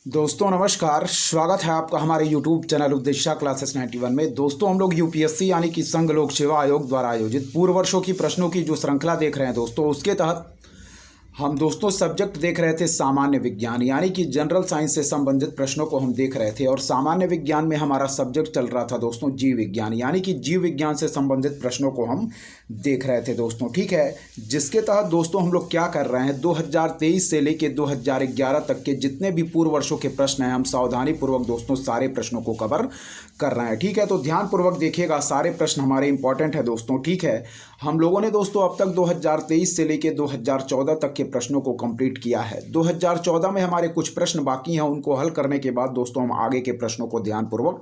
दोस्तों नमस्कार, स्वागत है आपका हमारे YouTube चैनल उपदेशिका क्लासेस 91 में। दोस्तों हम लोग यूपीएससी यानी कि संघ लोक सेवा आयोग द्वारा आयोजित पूर्व वर्षों की प्रश्नों की जो श्रृंखला देख रहे हैं दोस्तों, उसके तहत हम दोस्तों सब्जेक्ट देख रहे थे सामान्य विज्ञान यानी कि जनरल साइंस से संबंधित प्रश्नों को हम देख रहे थे। और सामान्य विज्ञान में हमारा सब्जेक्ट चल रहा था दोस्तों जीव विज्ञान यानी कि जीव विज्ञान से संबंधित प्रश्नों को हम देख रहे थे दोस्तों, ठीक है। जिसके तहत दोस्तों हम लोग क्या कर रहे हैं, 2023 से लेके 2011 तक के जितने भी पूर्व वर्षों के प्रश्न हैं हम सावधानी पूर्वक दोस्तों सारे प्रश्नों को कवर कर रहे हैं, ठीक है। तो ध्यानपूर्वक देखिएगा, सारे प्रश्न हमारे इंपॉर्टेंट है दोस्तों, ठीक है। हम लोगों ने दोस्तों अब तक 2023 से लेके 2014 तक के प्रश्नों को कंप्लीट किया है। 2014 में हमारे कुछ प्रश्न बाकी हैं, उनको हल करने के बाद दोस्तों हम आगे के प्रश्नों को ध्यानपूर्वक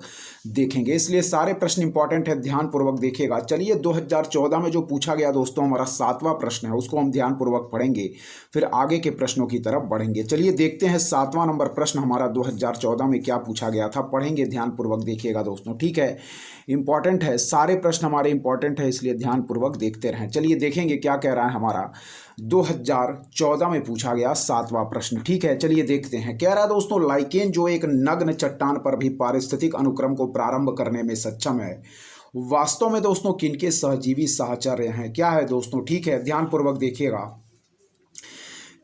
देखेंगे, इसलिए सारे प्रश्न इंपॉर्टेंट है, ध्यानपूर्वक देखिएगा। चलिए 2014 में जो पूछा गया दोस्तों हमारा 7वां प्रश्न है, उसको हम ध्यानपूर्वक पढ़ेंगे, फिर आगे के प्रश्नों की तरफ बढ़ेंगे। चलिए देखते हैं 7वां नंबर प्रश्न हमारा 2014 में क्या पूछा गया था, पढ़ेंगे, ध्यानपूर्वक देखिएगा दोस्तों, ठीक है। इंपॉर्टेंट है, सारे प्रश्न हमारे इंपॉर्टेंट है, इसलिए ध्यानपूर्वक देखते रहें। चलिए देखेंगे क्या कह रहा है हमारा 2014 में पूछा गया 7वां प्रश्न, ठीक है। चलिए देखते हैं, कह रहा है दोस्तों लाइकेन जो एक नग्न चट्टान पर भी पारिस्थितिक अनुक्रम को प्रारंभ करने में सक्षम है, वास्तव में दोस्तों किनके सहजीवी साहचर्य हैं, क्या है दोस्तों, ठीक है। ध्यानपूर्वक देखिएगा,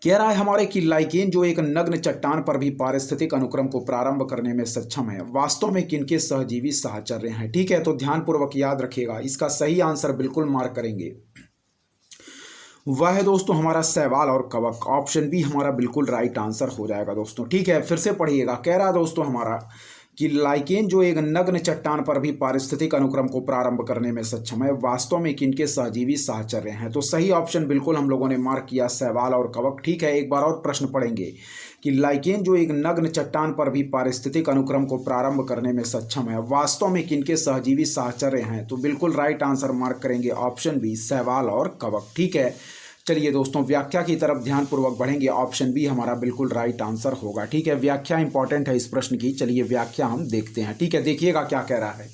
कह रहा है हमारे कि लाइकेन जो एक नग्न चट्टान पर भी पारिस्थितिक अनुक्रम को प्रारंभ करने में सक्षम है, वास्तव में किनके सहजीवी साहचर्य हैं, ठीक है। तो ध्यानपूर्वक याद रखिएगा, इसका सही आंसर बिल्कुल मार्क करेंगे, वह है दोस्तों हमारा शैवाल और कवक। ऑप्शन बी हमारा बिल्कुल राइट आंसर हो जाएगा दोस्तों, ठीक है। फिर से पढ़िएगा, कह रहा है दोस्तों हमारा कि लाइकेन जो एक नग्न चट्टान पर भी पारिस्थितिक अनुक्रम को प्रारंभ करने में सक्षम है, वास्तव में किनके सहजीवी साहचर्य हैं। तो सही ऑप्शन बिल्कुल हम लोगों ने मार्क किया, शैवाल और कवक, ठीक है। एक बार और प्रश्न पढ़ेंगे कि लाइकेन जो एक नग्न चट्टान पर भी पारिस्थितिक अनुक्रम को प्रारंभ करने में सक्षम है, वास्तव में किनके सहजीवी साहचर्य हैं। तो बिल्कुल राइट आंसर मार्क करेंगे, ऑप्शन बी शैवाल और कवक, ठीक है। चलिए दोस्तों व्याख्या की तरफ ध्यानपूर्वक बढ़ेंगे, ऑप्शन बी हमारा बिल्कुल राइट आंसर होगा, ठीक है। व्याख्या इंपॉर्टेंट है इस प्रश्न की, चलिए व्याख्या हम देखते हैं, ठीक है। देखिएगा क्या कह रहा है,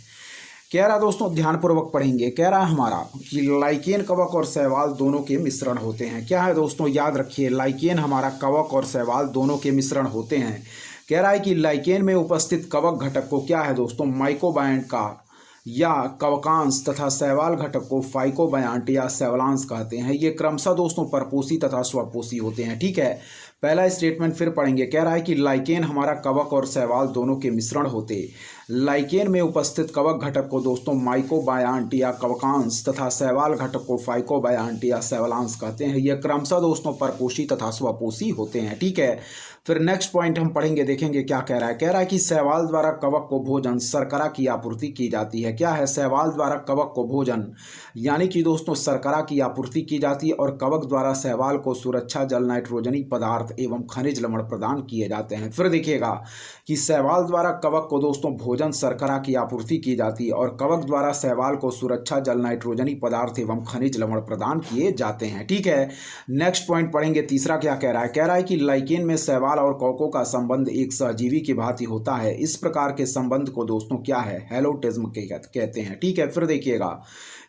कह रहा दोस्तों ध्यानपूर्वक पढ़ेंगे, कह रहा है हमारा कि लाइकेन कवक और शैवाल दोनों के मिश्रण होते हैं। क्या है दोस्तों, याद रखिए, लाइकेन हमारा कवक और शैवाल दोनों के मिश्रण होते हैं। कह रहा है कि लाइकेन में उपस्थित कवक घटक को क्या है दोस्तों, माइकोबायंट का या कवकांश तथा शैवाल घटक को फाइकोबायंट या शैवालांश कहते हैं। ये क्रमशः दोस्तों परपोषी तथा स्वपोषी होते हैं, ठीक है। पहला स्टेटमेंट फिर पढ़ेंगे, कह रहा है कि लाइकेन हमारा कवक और शैवाल दोनों के मिश्रण होते, लाइकेन में उपस्थित कवक घटक को दोस्तों माइकोबायंट या कवकांश तथा शैवाल घटक को फाइकोबायंट या शैवालांश कहते हैं। यह क्रमशः दोस्तों परपोषी तथा स्वपोषी होते हैं, ठीक है। फिर नेक्स्ट पॉइंट हम पढ़ेंगे, देखेंगे क्या कह रहा है। कह रहा है कि शैवाल द्वारा कवक को भोजन शर्करा की आपूर्ति की जाती है। क्या है, शैवाल द्वारा कवक को भोजन यानी कि दोस्तों शर्करा की आपूर्ति की जाती है, और कवक द्वारा शैवाल को सुरक्षा जल, नाइट्रोजनी पदार्थ एवं खनिज लवण प्रदान किए जाते हैं। फिर देखिएगा कि शैवाल द्वारा कवक को दोस्तों भोजन शर्करा की आपूर्ति की जाती है, और कवक द्वारा शैवाल को सुरक्षा जल, नाइट्रोजनी पदार्थ एवं खनिज लवण प्रदान किए जाते हैं, ठीक है। नेक्स्ट पॉइंट पढ़ेंगे, तीसरा क्या कह रहा है। कह रहा है कि लाइकेन में शैवाल और कवकों का संबंध एक सहजीवी की भांति होता है। इस प्रकार के संबंध को दोस्तों क्या है, हेलोटिज्म कहते हैं, ठीक है। फिर देखिएगा,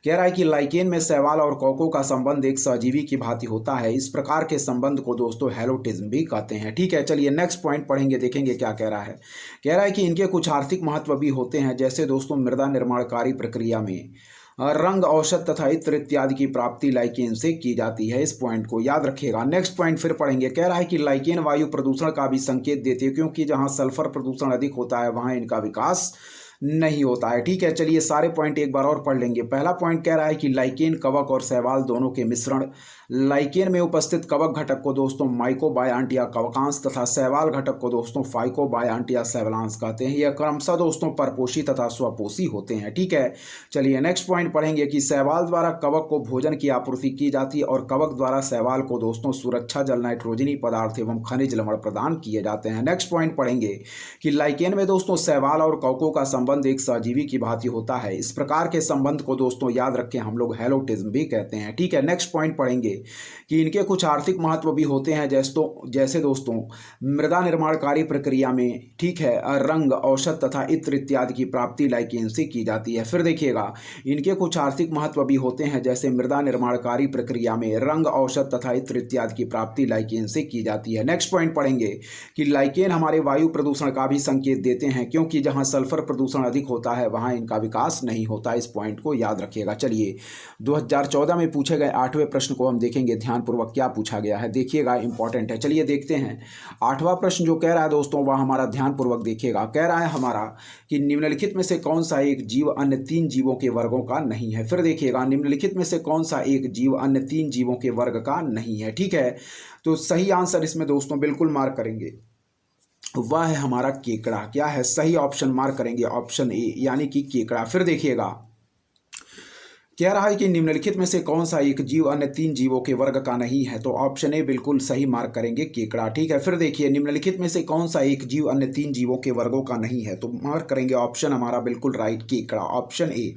कह रहा है कि लाइकेन में शैवाल और कवकों का संबंध एक सहजीवी की भांति होता है। इस प्रकार के संबंध को दोस्तों हेलोटिज्म भी कहते हैं, ठीक है। चलिए नेक्स्ट पॉइंट पढ़ेंगे, देखेंगे क्या कह रहा है। कह रहा है कि इनके कुछ आर्थिक महत्व भी होते हैं, जैसे दोस्तों मृदा निर्माणकारी प्रक्रिया में रंग, औषध तथा इत्र इत्यादि की प्राप्ति लाइकेन से की जाती है। इस पॉइंट को याद रखिएगा। नेक्स्ट पॉइंट फिर पढ़ेंगे, कह रहा है कि लाइकेन वायु प्रदूषण का भी संकेत देती है, क्योंकि जहां सल्फर प्रदूषण अधिक होता है वहां इनका विकास नहीं होता है, ठीक है। चलिए सारे पॉइंट एक बार और पढ़ लेंगे। पहला पॉइंट कह रहा है कि लाइकेन कवक और शैवाल दोनों के मिश्रण, लाइकेन में उपस्थित कवक घटक को दोस्तों माइकोबायंट या कवकांश तथा शैवाल घटक को दोस्तों फाइकोबायंट या शैवालांश कहते हैं। यह क्रमशः दोस्तों परपोषी तथा स्वपोषी होते हैं, ठीक है। चलिए नेक्स्ट पॉइंट पढ़ेंगे कि शैवाल द्वारा कवक को भोजन की आपूर्ति की जाती है, और कवक द्वारा शैवाल को दोस्तों सुरक्षा जल, नाइट्रोजनी पदार्थ एवं खनिज लवण प्रदान किए जाते हैं। नेक्स्ट पॉइंट पढ़ेंगे कि लाइकेन में दोस्तों शैवाल और कवकों का संबंध संबंध एक सहजीवी की भांति होता है। इस प्रकार के संबंध को दोस्तों याद रखें, हम लोग हेलोटिज्म भी कहते हैं। ठीक है, नेक्स्ट पॉइंट पढ़ेंगे कि इनके कुछ आर्थिक महत्व भी होते हैं, जैसे दोस्तों मृदा निर्माणकारी प्रक्रिया में, ठीक है, रंग, औषध तथा इत्र इत्यादि की प्राप्ति लाइकेन से की जाती है। फिर देखिएगा, इनके कुछ आर्थिक महत्व भी होते हैं, जैसे मृदा निर्माणकारी प्रक्रिया में रंग, औषध तथा इत्र इत्यादि की प्राप्ति लाइकेन से की जाती है। नेक्स्ट पॉइंट पढ़ेंगे कि लाइकेन हमारे वायु प्रदूषण का भी संकेत देते हैं, क्योंकि जहां सल्फर प्रदूषण अधिक होता है वहां इनका विकास नहीं होता। इस पॉइंट को याद रखिएगा। चलिए 2014 में पूछे गए 8वें प्रश्न को हम देखेंगे ध्यानपूर्वक क्या पूछा गया है, देखिएगा इंपॉर्टेंट है। चलिए देखते हैं 8वां प्रश्न जो कह रहा है दोस्तों, वह हमारा ध्यानपूर्वक देखिएगा। कह रहा है हमारा कि निम्नलिखित में से कौन सा एक जीव अन्य 3 जीवों के वर्गों का नहीं है। फिर देखिएगा, निम्नलिखित में से कौन सा एक जीव अन्य 3 जीवों के वर्ग का नहीं है। ठीक है, तो सही आंसर इसमें दोस्तों बिल्कुल मार्क करेंगे, वह है हमारा केकड़ा। क्या है सही ऑप्शन, मार्क करेंगे ऑप्शन ए यानी कि केकड़ा। फिर देखिएगा, कह रहा है कि निम्नलिखित में से कौन सा एक जीव अन्य 3 जीवों के वर्ग का नहीं है, तो ऑप्शन ए बिल्कुल सही मार्क करेंगे, केकड़ा। ठीक है, फिर देखिए, निम्नलिखित में से कौन सा एक जीव अन्य 3 जीवों के वर्गों का नहीं है, तो मार्क करेंगे ऑप्शन हमारा बिल्कुल राइट, केकड़ा, ऑप्शन ए।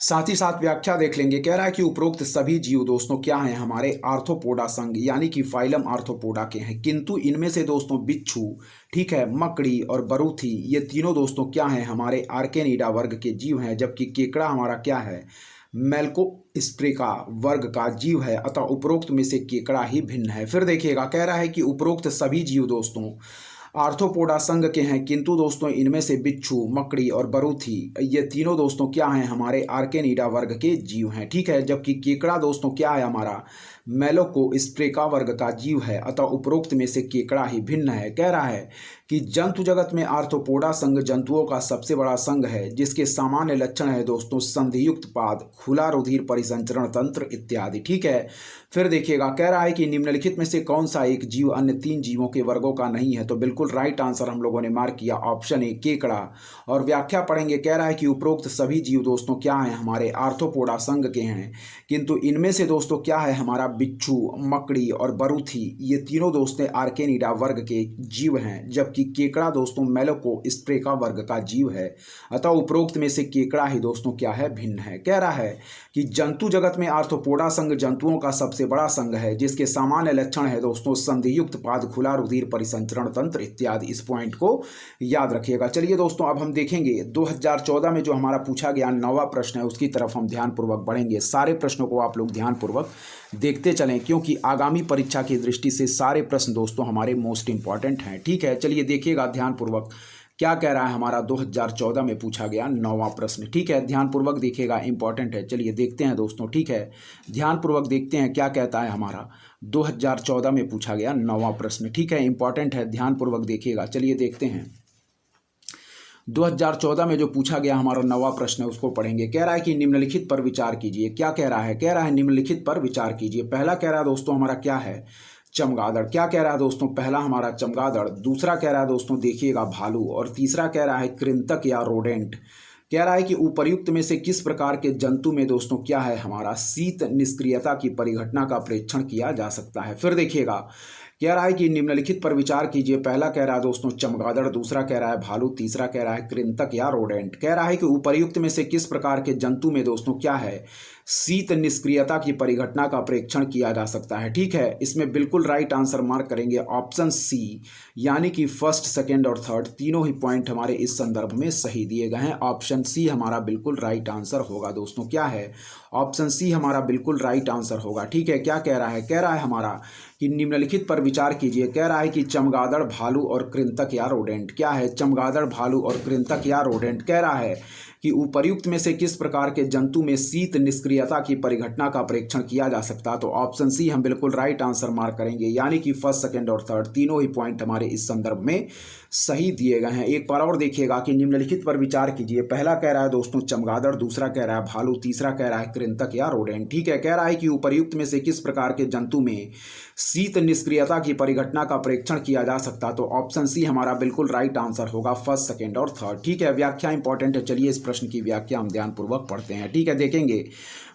साथ ही साथ व्याख्या देख लेंगे। कह रहा है कि उपरोक्त सभी जीव दोस्तों क्या हैं, हमारे आर्थ्रोपोडा संघ यानी कि फाइलम आर्थ्रोपोडा के हैं, किंतु इनमें से दोस्तों बिच्छू, ठीक है, मकड़ी और बरूथी, ये तीनों दोस्तों क्या हैं, हमारे आर्केनिडा वर्ग के जीव हैं, जबकि केकड़ा हमारा क्या है, मेलकोस्ट्रेका वर्ग का जीव है। अतः उपरोक्त में से केकड़ा ही भिन्न है। फिर देखिएगा, कह रहा है कि उपरोक्त सभी जीव दोस्तों आर्थ्रोपोडा संघ के हैं, किंतु दोस्तों इनमें से बिच्छू, मकड़ी और बरूथी, ये तीनों दोस्तों क्या हैं, हमारे आर्केनिडा वर्ग के जीव हैं। ठीक है, जबकि केकड़ा दोस्तों क्या है, हमारा मेलकोस्ट्रेका वर्ग का जीव है। अतः उपरोक्त में से केकड़ा ही भिन्न है। कह रहा है कि जंतु जगत में आर्थ्रोपोडा संघ जंतुओं का सबसे बड़ा संघ है, जिसके सामान्य लक्षण है दोस्तों संधियुक्त पाद, खुला रुधिर परिसंचरण तंत्र इत्यादि। ठीक है, फिर देखिएगा, कह रहा है कि निम्नलिखित में से कौन सा एक जीव अन्य 3 जीवों के वर्गों का नहीं है, तो बिल्कुल राइट आंसर हम लोगों ने मार्क किया, ऑप्शन ए, केकड़ा। और व्याख्या पढ़ेंगे। कह रहा है कि उपरोक्त सभी जीव दोस्तों क्या हैं, हमारे आर्थ्रोपोडा संघ के हैं, किंतु इनमें से दोस्तों क्या है, हमारा बिच्छू, मकड़ी और बरूथी, ये तीनों दोस्तों आर्केनिडा वर्ग के जीव हैं, जबकि केकड़ा दोस्तों मेलकोस्ट्रेका वर्ग का जीव है। अतः उपरोक्त में से केकड़ा ही दोस्तों क्या है, भिन्न है। कह रहा है कि जंतु जगत में आर्थ्रोपोडा संघ जंतुओं का सबसे बड़ा संघ है, जिसके सामान्य लक्षण है दोस्तों संधियुक्त पाद, खुला रुधिर परिसंचरण तंत्र इत्यादि। इस पॉइंट को याद रखिएगा। चलिए दोस्तों, अब हम देखेंगे 2014 में जो हमारा पूछा गया 9वां प्रश्न है, उसकी तरफ हम ध्यानपूर्वक बढ़ेंगे। सारे प्रश्नों को आप लोग ध्यानपूर्वक देखते चलें, क्योंकि आगामी परीक्षा की दृष्टि से सारे प्रश्न दोस्तों हमारे मोस्ट इंपॉर्टेंट हैं। ठीक है, चलिए देखिएगा ध्यानपूर्वक क्या कह रहा है हमारा 2014 में पूछा गया 9वां प्रश्न। ठीक है, ध्यानपूर्वक देखिएगा, इंपॉर्टेंट है। चलिए देखते हैं दोस्तों। ठीक है, ध्यानपूर्वक देखते हैं क्या कहता है हमारा 2014 में पूछा गया 9वां प्रश्न। ठीक है, इंपॉर्टेंट है, ध्यानपूर्वक देखिएगा। चलिए देखते हैं 2014 में जो पूछा गया हमारा 9वां प्रश्न है, उसको पढ़ेंगे। कह रहा है कि निम्नलिखित पर विचार कीजिए। क्या कह रहा है, कह रहा है निम्नलिखित पर विचार कीजिए। पहला कह रहा है दोस्तों हमारा क्या है, चमगादड़। क्या कह रहा है दोस्तों, पहला हमारा चमगादड़, दूसरा कह रहा है दोस्तों देखिएगा भालू, और तीसरा कह रहा है कृंतक या रोडेंट। कह रहा है कि उपर्युक्त में से किस प्रकार के जंतु में दोस्तों क्या है, हमारा शीत निष्क्रियता की परिघटना का परीक्षण किया जा सकता है। फिर देखिएगा, कह रहा है कि निम्नलिखित पर विचार कीजिए। पहला कह रहा है दोस्तों चमगादड़, दूसरा कह रहा है भालू, तीसरा कह रहा है कृंतक या रोडेंट। कह रहा है कि उपर्युक्त में से किस प्रकार के जंतु में दोस्तों क्या है, शीत निष्क्रियता की परिघटना का परीक्षण किया जा सकता है। ठीक है, इसमें बिल्कुल राइट आंसर मार्क करेंगे, ऑप्शन सी, यानी कि फर्स्ट, सेकंड और थर्ड तीनों ही पॉइंट हमारे इस संदर्भ में सही दिए गए हैं। ऑप्शन सी हमारा बिल्कुल राइट आंसर होगा दोस्तों। क्या है, ऑप्शन सी हमारा बिल्कुल राइट आंसर होगा। ठीक है, क्या कह रहा है हमारा कि निम्नलिखित पर विचार कीजिए। कह रहा है कि चमगादड़, भालू और कृंतक या रोडेंट। क्या है, चमगादड़, भालू और कृंतक या रोडेंट। कह रहा है कि उपर्युक्त में से किस प्रकार के जंतु में शीत निष्क्रियता की परिघटना का परीक्षण किया जा सकता है, तो ऑप्शन सी हम बिल्कुल राइट आंसर मार्क करेंगे, यानी कि फर्स्ट, सेकंड और थर्ड तीनों ही पॉइंट हमारे इस संदर्भ में सही दिए गए हैं। एक बार और देखिएगा कि निम्नलिखित पर विचार कीजिए। पहला कह रहा है दोस्तों चमगादड़, दूसरा कह रहा है भालू, तीसरा कह रहा है कृंतक या रोडेंट। ठीक है, कह रहा है कि उपर्युक्त में से किस प्रकार के जंतु में शीत निष्क्रियता की परिघटना का परीक्षण किया जा सकता, तो ऑप्शन सी हमारा बिल्कुल राइट आंसर होगा, फर्स्ट, सेकंड और थर्ड। ठीक है, व्याख्या इंपॉर्टेंट है। चलिए इस प्रश्न की व्याख्या हम ध्यानपूर्वक पढ़ते हैं। ठीक है, देखेंगे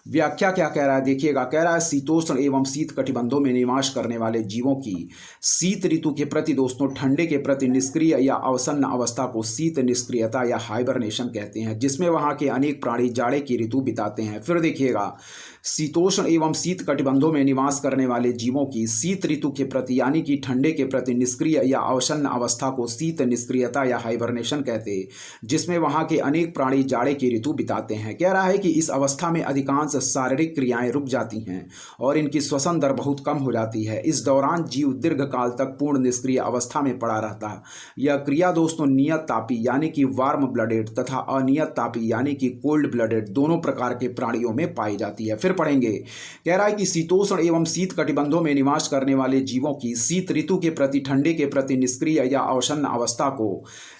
व्याख्या क्या कह रहा है देखिएगा, कह रहा है शीतोष्ण एवं शीत कटिबंधों में निवास करने वाले जीवों की शीत ऋतु के प्रति दोस्तों ठंडे के प्रति निष्क्रिय या अवसन्न अवस्था को शीत निष्क्रियता या हाइबरनेशन कहते हैं, जिसमें वहाँ के अनेक प्राणी जाड़े की ऋतु बिताते हैं। फिर देखिएगा, शीतोष्ण एवं शीत कटिबंधों में निवास करने वाले जीवों की शीत ऋतु के प्रति यानी कि ठंडे के प्रति निष्क्रिय या अवसन्न अवस्था को शीत निष्क्रियता या हाइबरनेशन कहते हैं, जिसमें वहाँ के अनेक प्राणी जाड़े की ऋतु बिताते हैं। कह रहा है कि इस अवस्था में अधिकांश शारीरिक क्रियाएं रुक जाती हैं और इनकी श्वसन दर बहुत कम हो जाती है। इस दौरान जीव दीर्घ काल तक पूर्ण निष्क्रिय अवस्था में पड़ा रहता है। यह क्रिया दोस्तों नियत तापी यानी कि वार्म ब्लडेड तथा अनियत तापी यानी कि कोल्ड ब्लडेड दोनों प्रकार के प्राणियों में पाई जाती है। फिर पढ़ेंगे, कह रहा है कि शीतोष्ण एवं शीत कटिबंधों में निवास करने वाले जीवों की शीत ऋतु के प्रति ठंडे के प्रति निष्क्रिय या अवसन्न अवस्था को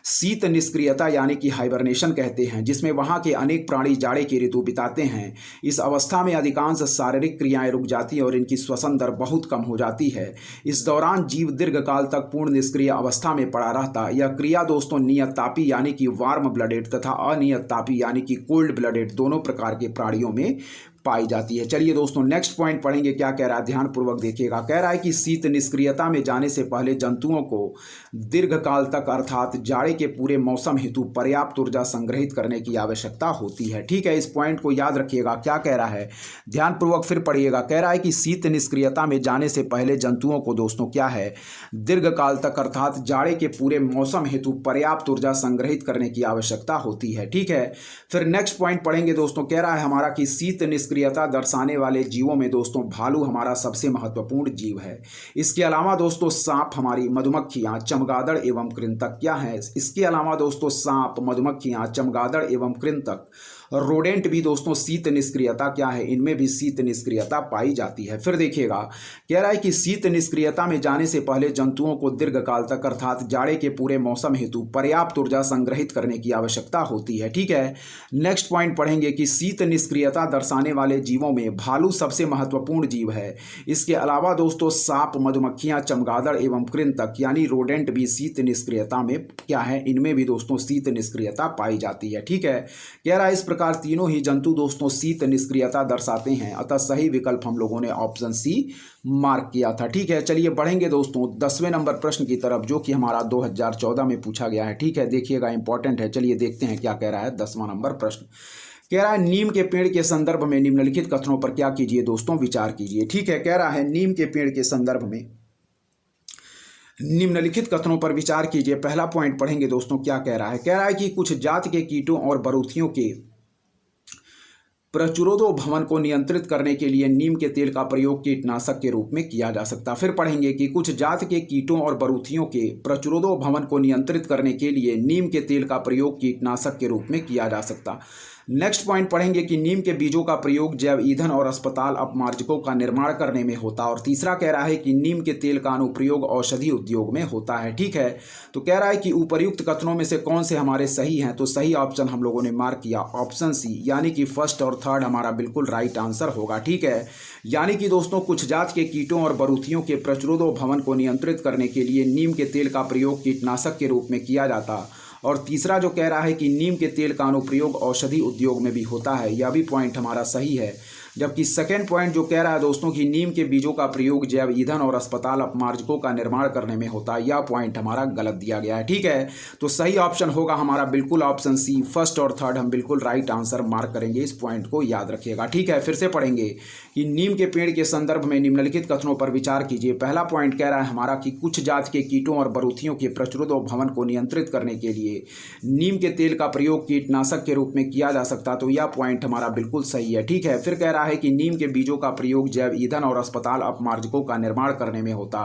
शीत निष्क्रियता यानी कि हाइबरनेशन कहते हैं, जिसमें वहाँ के अनेक प्राणी जाड़े की ऋतु बिताते हैं। इस अवस्था में अधिकांश शारीरिक क्रियाएं रुक जाती हैं और इनकी श्वसन दर बहुत कम हो जाती है। इस दौरान जीव दीर्घकाल तक पूर्ण निष्क्रिय अवस्था में पड़ा रहता है। यह क्रिया दोस्तों नियत तापी यानी कि वार्म ब्लडेड तथा अनियत तापी यानी कि कोल्ड ब्लडेड दोनों प्रकार के प्राणियों में पाई जाती है। चलिए दोस्तों नेक्स्ट पॉइंट पढ़ेंगे, क्या कह रहा है ध्यानपूर्वक देखिएगा। कह रहा है कि शीत निष्क्रियता में जाने से पहले जंतुओं को दीर्घकाल तक अर्थात जाड़े के पूरे मौसम हेतु पर्याप्त ऊर्जा संग्रहित करने की आवश्यकता होती है। ठीक है, इस पॉइंट को याद रखिएगा। क्या कह रहा है ध्यानपूर्वक फिर पढ़िएगा। कह रहा है कि शीत निष्क्रियता में जाने से पहले जंतुओं को दोस्तों क्या है, दीर्घकाल तक अर्थात जाड़े के पूरे मौसम हेतु पर्याप्त ऊर्जा संग्रहित करने की आवश्यकता होती है। ठीक है, फिर नेक्स्ट पॉइंट पढ़ेंगे दोस्तों। कह रहा है हमारा कि शीत निष्क्रियता दर्शाने वाले जीवों में दोस्तों भालू हमारा सबसे महत्वपूर्ण जीव है। इसके अलावा दोस्तों सांप, हमारी मधुमक्खियां, चमगादड़ एवं कृंतक क्या है। इसके अलावा दोस्तों सांप, मधुमक्खियां, चमगादड़ एवं कृंतक, रोडेंट भी दोस्तों शीत निष्क्रियता क्या है, इनमें भी शीत निष्क्रियता पाई जाती है। फिर देखिएगा, कह रहा है कि शीत निष्क्रियता में जाने से पहले जंतुओं को दीर्घकाल तक अर्थात जाड़े के पूरे मौसम हेतु पर्याप्त ऊर्जा संग्रहित करने की आवश्यकता होती है। ठीक है, नेक्स्ट पॉइंट पढ़ेंगे कि शीत निष्क्रियता दर्शाने वाले जीवों में भालू सबसे महत्वपूर्ण जीव है। इसके अलावा दोस्तों सांप, मधुमक्खियां, चमगादड़ एवं कृंतक यानी रोडेंट भी शीत निष्क्रियता में क्या है, इनमें भी दोस्तों शीत निष्क्रियता पाई जाती है। ठीक है, कह रहा है इस प्रकार तीनों ही जंतु दोस्तों शीत निष्क्रियता दर्शाते हैं, अतः सही विकल्प हम लोगों ने ऑप्शन सी मार्क किया था। ठीक है, चलिए बढ़ेंगे दोस्तों 10वें नंबर प्रश्न की तरफ, जो कि हमारा 2014 में पूछा गया है। ठीक है, देखिएगा इंपॉर्टेंट है। चलिए देखते हैं क्या कह रहा है 10वां नंबर प्रश्न। कह रहा है नीम के पेड़ के संदर्भ में निम्नलिखित कथनों पर क्या कीजिए दोस्तों, विचार कीजिए। ठीक है, कह रहा है नीम के पेड़ के संदर्भ में निम्नलिखित कथनों पर विचार कीजिए। पहला पॉइंट पढ़ेंगे दोस्तों, क्या कह रहा है। कह रहा है कि कुछ जाति के कीटों और बरूथियों के प्रचुरोदो भवन को नियंत्रित करने के लिए नीम के तेल का प्रयोग कीटनाशक के रूप में किया जा सकता। फिर पढ़ेंगे कि कुछ जात के कीटों और बरूथियों के प्रचुरोदो भवन को नियंत्रित करने के लिए नीम के तेल का प्रयोग कीटनाशक के रूप में किया जा सकता। नेक्स्ट पॉइंट पढ़ेंगे कि नीम के बीजों का प्रयोग जैव ईंधन और अस्पताल अपमार्जकों का निर्माण करने में होता। और तीसरा कह रहा है कि नीम के तेल का अनुप्रयोग औषधि उद्योग में होता है। ठीक है, तो कह रहा है कि उपर्युक्त कथनों में से कौन से हमारे सही हैं, तो सही ऑप्शन हम लोगों ने मार्क किया ऑप्शन सी, यानी कि फर्स्ट और थर्ड हमारा बिल्कुल राइट आंसर होगा। ठीक है, यानी कि दोस्तों कुछ जात के कीटों और बरूथियों के प्रचुरोदो भवन को नियंत्रित करने के लिए नीम के तेल का प्रयोग कीटनाशक के रूप में किया जाता। और तीसरा जो कह रहा है कि नीम के तेल का अनुप्रयोग औषधि उद्योग में भी होता है, यह भी पॉइंट हमारा सही है। जबकि सेकेंड पॉइंट जो कह रहा है दोस्तों कि नीम के बीजों का प्रयोग जैव ईंधन और अस्पताल अपमार्जकों का निर्माण करने में होता है, यह पॉइंट हमारा गलत दिया गया है। ठीक है, तो सही ऑप्शन होगा हमारा बिल्कुल ऑप्शन सी, फर्स्ट और थर्ड हम बिल्कुल राइट आंसर मार्क करेंगे। इस पॉइंट को याद रखिएगा। ठीक है, फिर से पढ़ेंगे कि नीम के पेड़ के संदर्भ में निम्नलिखित कथनों पर विचार कीजिए। पहला पॉइंट कह रहा है हमारा कि कुछ जात के कीटों और बरूथियों के प्रचुरोदो भवन को नियंत्रित करने के लिए नीम के तेल का प्रयोग कीटनाशक के रूप में किया जा सकता, तो यह पॉइंट हमारा बिल्कुल सही है। ठीक है, फिर कह रहा है कि नीम के बीजों का प्रयोग जैव ईंधन और अस्पताल अपमार्जकों का निर्माण करने में होता,